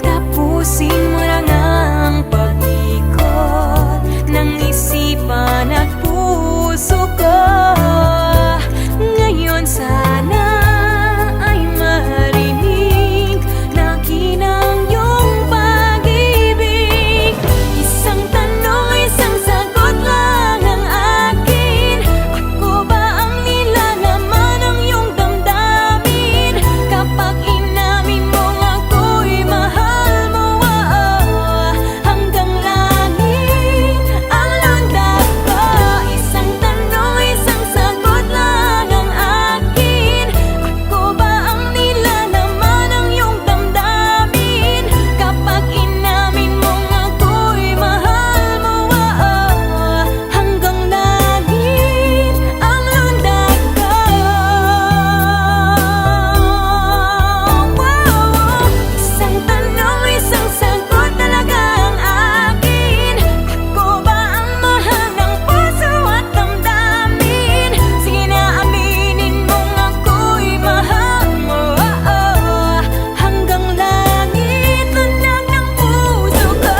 Tapusin mo na nga ang pag-ikot ng isipan at puso ko. Ngayon sana ay marinig na kinang iyong pag-ibig. Isang tanong, isang sagot lang ang akin. Ako ba ang nilalaman ng iyong damdamin? Kapag inamin mong ako'y mahal mo, hanggang langit ang lundag ko. Isang tanong, isang sagot lang ang akin. Ako ba ang nilalaman ng iyong damdamin? Kapag inamin mong ako'y mahal mo, hanggang langit ang lundag ko. Isang tanong, isang sagot talaga ang akin. Ako ba ang mahal ng puso at damdamin? Sige na, aminin mong ako'y mahal mo, hanggang langit lundag ng puso ko.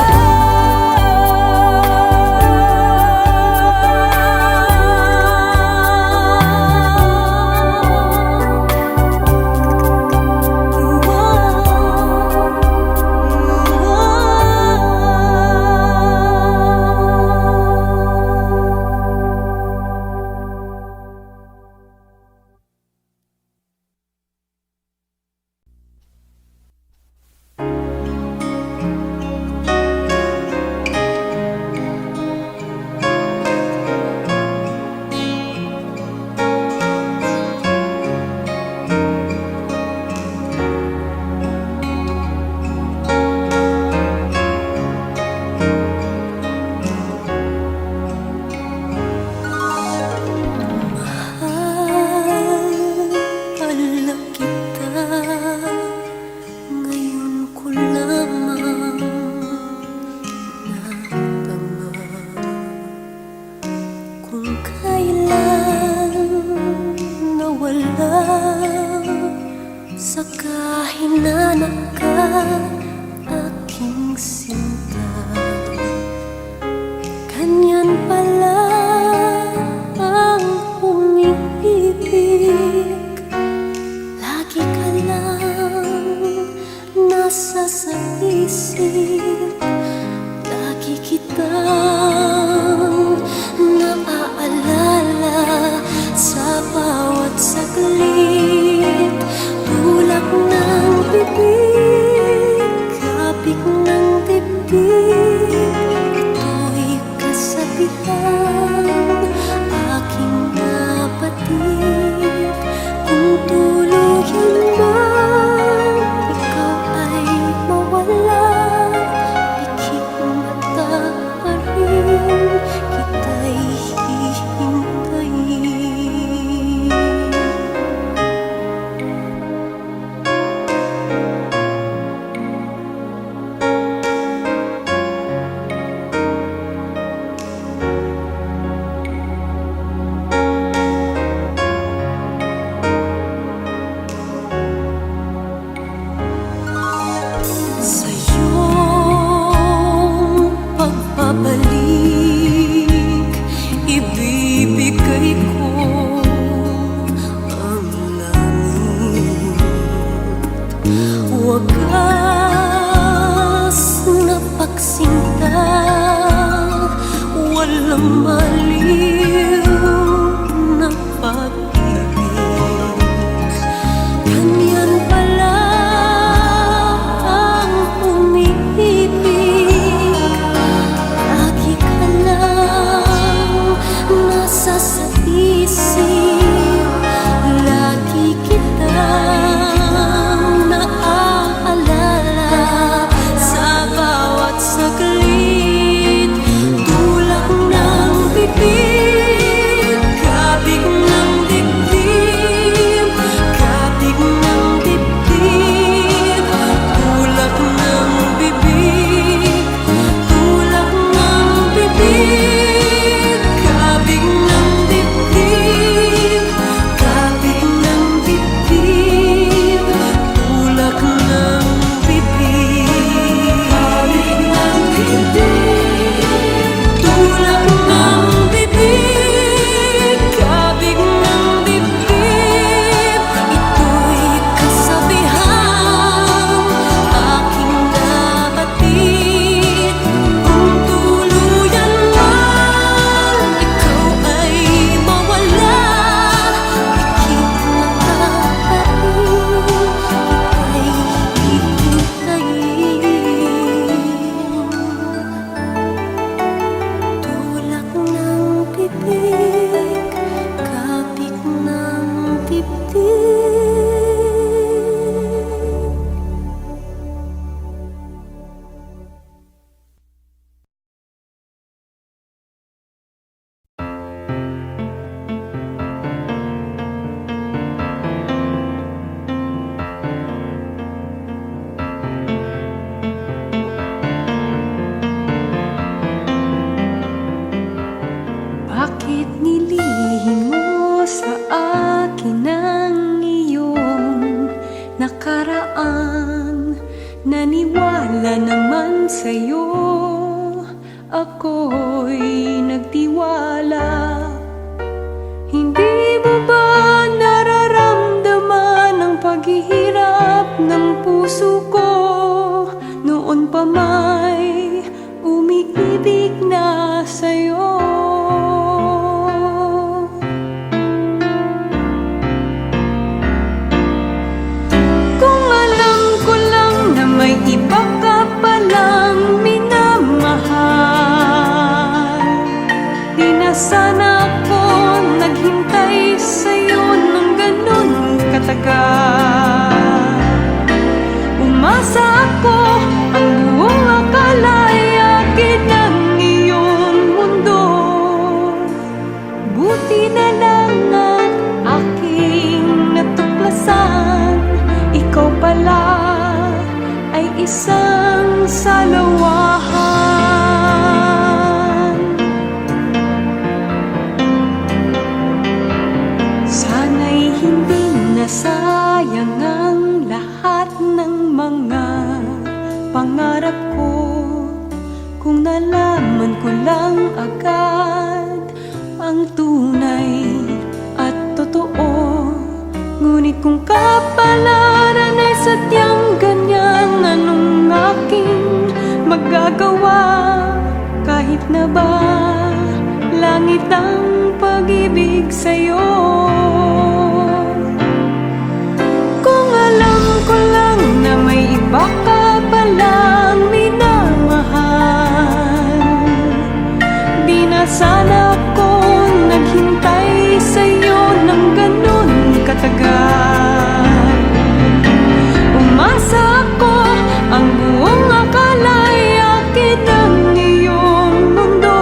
Mahal kita, ngayon ko lamang nadama kung kailan nawala sa kahinanap ka, aking sinta. nasa sa isip. Lagi kitang naaalala sa bawat saglit. Tulak ng bibig, kapik ng dibdib. Ito'y kasabihan, aking napatid. Kung tuluyan man ikaw ay mawala, pikit mata pa rin kita'y hihintayin. Sa iyong pagbabalik, ibibigay ko ang langit. Wagas na pagsinta, walang maliw na pag-ibig. Ganyan pala ang umibig. Lagi ka lang nasa sa isip. Lagi kitang naaalala sa bawat saglit. Tulak ng bibig, kabig ng dibdib. Kabig ng dibdib. Tulak ng bibig, tulak ng bibig. Kabig ng dibdib, kabig ng dibdib. Tulak ng bibig, kabig ng dibdib. Tulak ng bibig, kabig ng dibdib. Ito'y kasabihan, aking nabatid. Kung tuluyan man ikaw ay mawala, pikit mata pa rin kita'y hihintayin. Tulak ng bibig, kapik ng dibdib. Bakit nilihim mo sa akin ang iyong nakaraan? Naniwala naman sa'yo, ako'y nagtiwala. Hindi mo ba nararamdaman ang paghihirap ng puso ko? Noon pa may umiibig na sa'yo. Kung alam ko lang na may iba ka palang minamahal, di na sana ako naghintay sa'yo ng ganun katagal. Umasa ako, ang buong akala ay akin ang iyong mundo. Buti na lang at aking natuklasan, ikaw pala ay isang salawahan. Sana'y hindi nasayang ang lahat ng mga pangarap ko. Kung nalaman ko lang agad ang tunay at totoo. Ngunit kung kapalaran ay sadyang ganyan, ano magagawa kahit na ba langit ang pag-ibig sa'yo. Kung alam ko lang na may iba ka palang minamahal, di na sana ko naghintay sa'yo ng ganun katagal. Umasa ako, ang buong akala'y akin ang iyong mundo.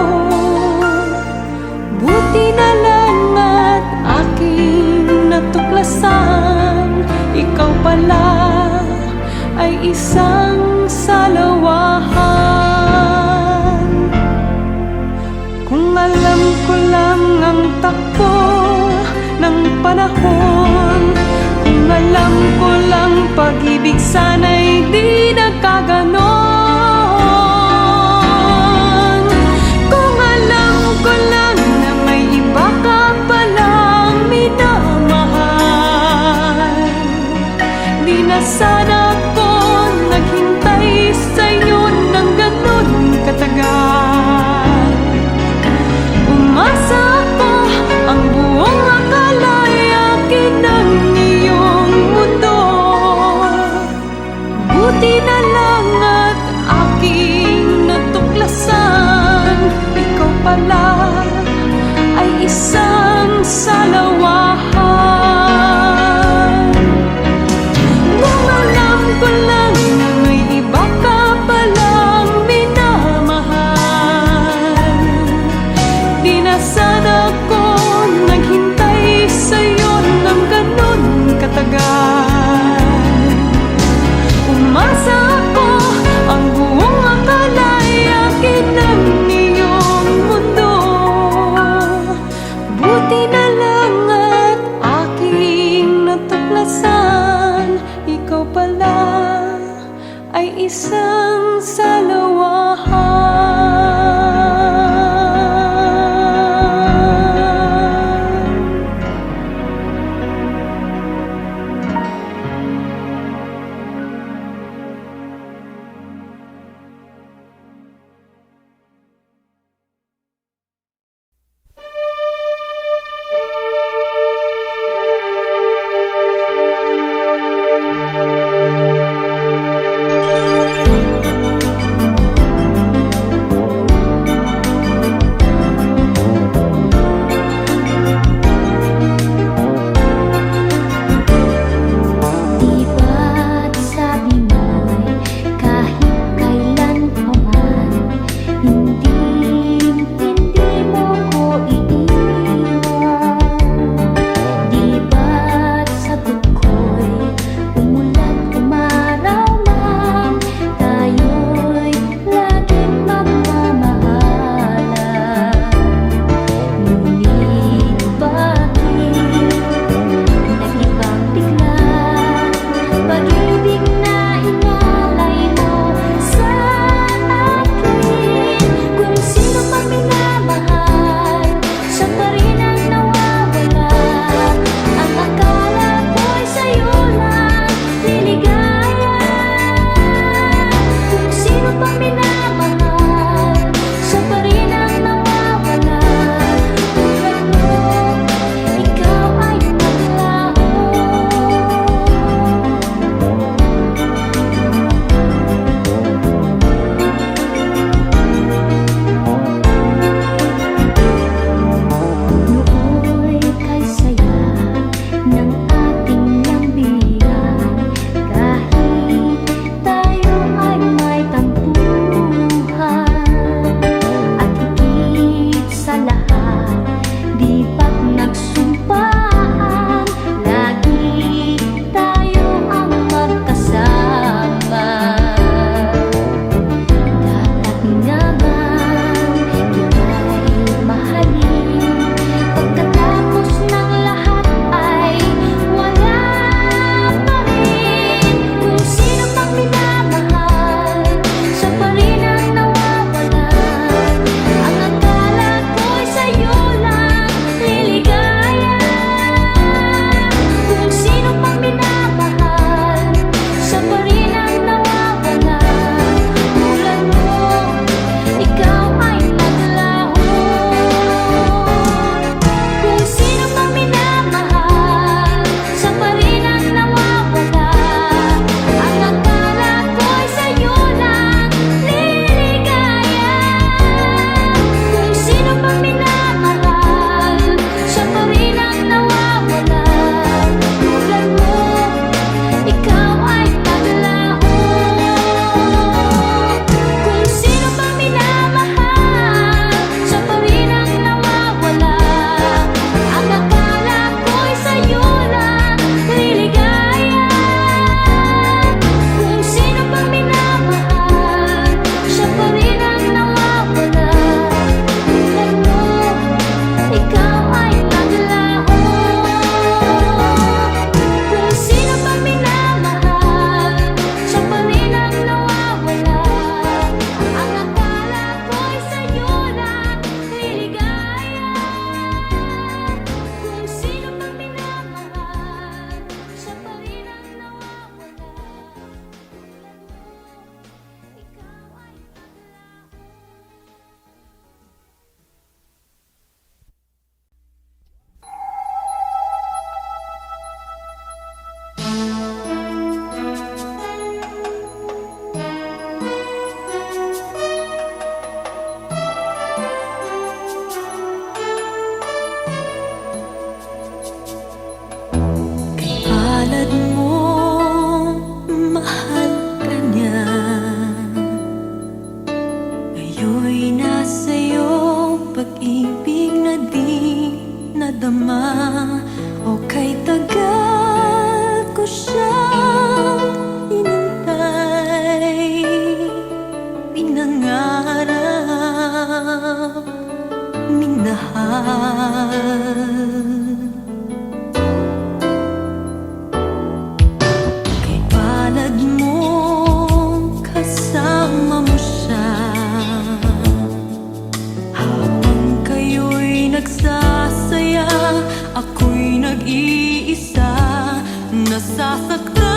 Buti na lang at aking natuklasan, ikaw pala ay isang salawahan. Kung alam ko lang ang takbo ng panahon, kung alam ko lang pag-ibig sana'y di nagkaganon. Kung alam ko lang na may iba ka palang minamahal, di na sana ko naghintay sa'yo ng ganun katagal. Umasa ako, ang buong akala'y akin ang iyong mundo. Buti na lang at aking natuklasan, ikaw pala ay isang salawahan. Kung alam ko lang na may iba ka palang minamahal, di na sana ko naghintay sa'yo ng ganun katagal. Umasa ako, ang buong akala'y akin ang iyong mundo. Buti na lang at aking natuklasan, ikaw pala ay isang salawahan. Kay palad mo, kasama mo siya. Habang kayo'y nagsasaya, ako'y nag-iisa, nasasaktan.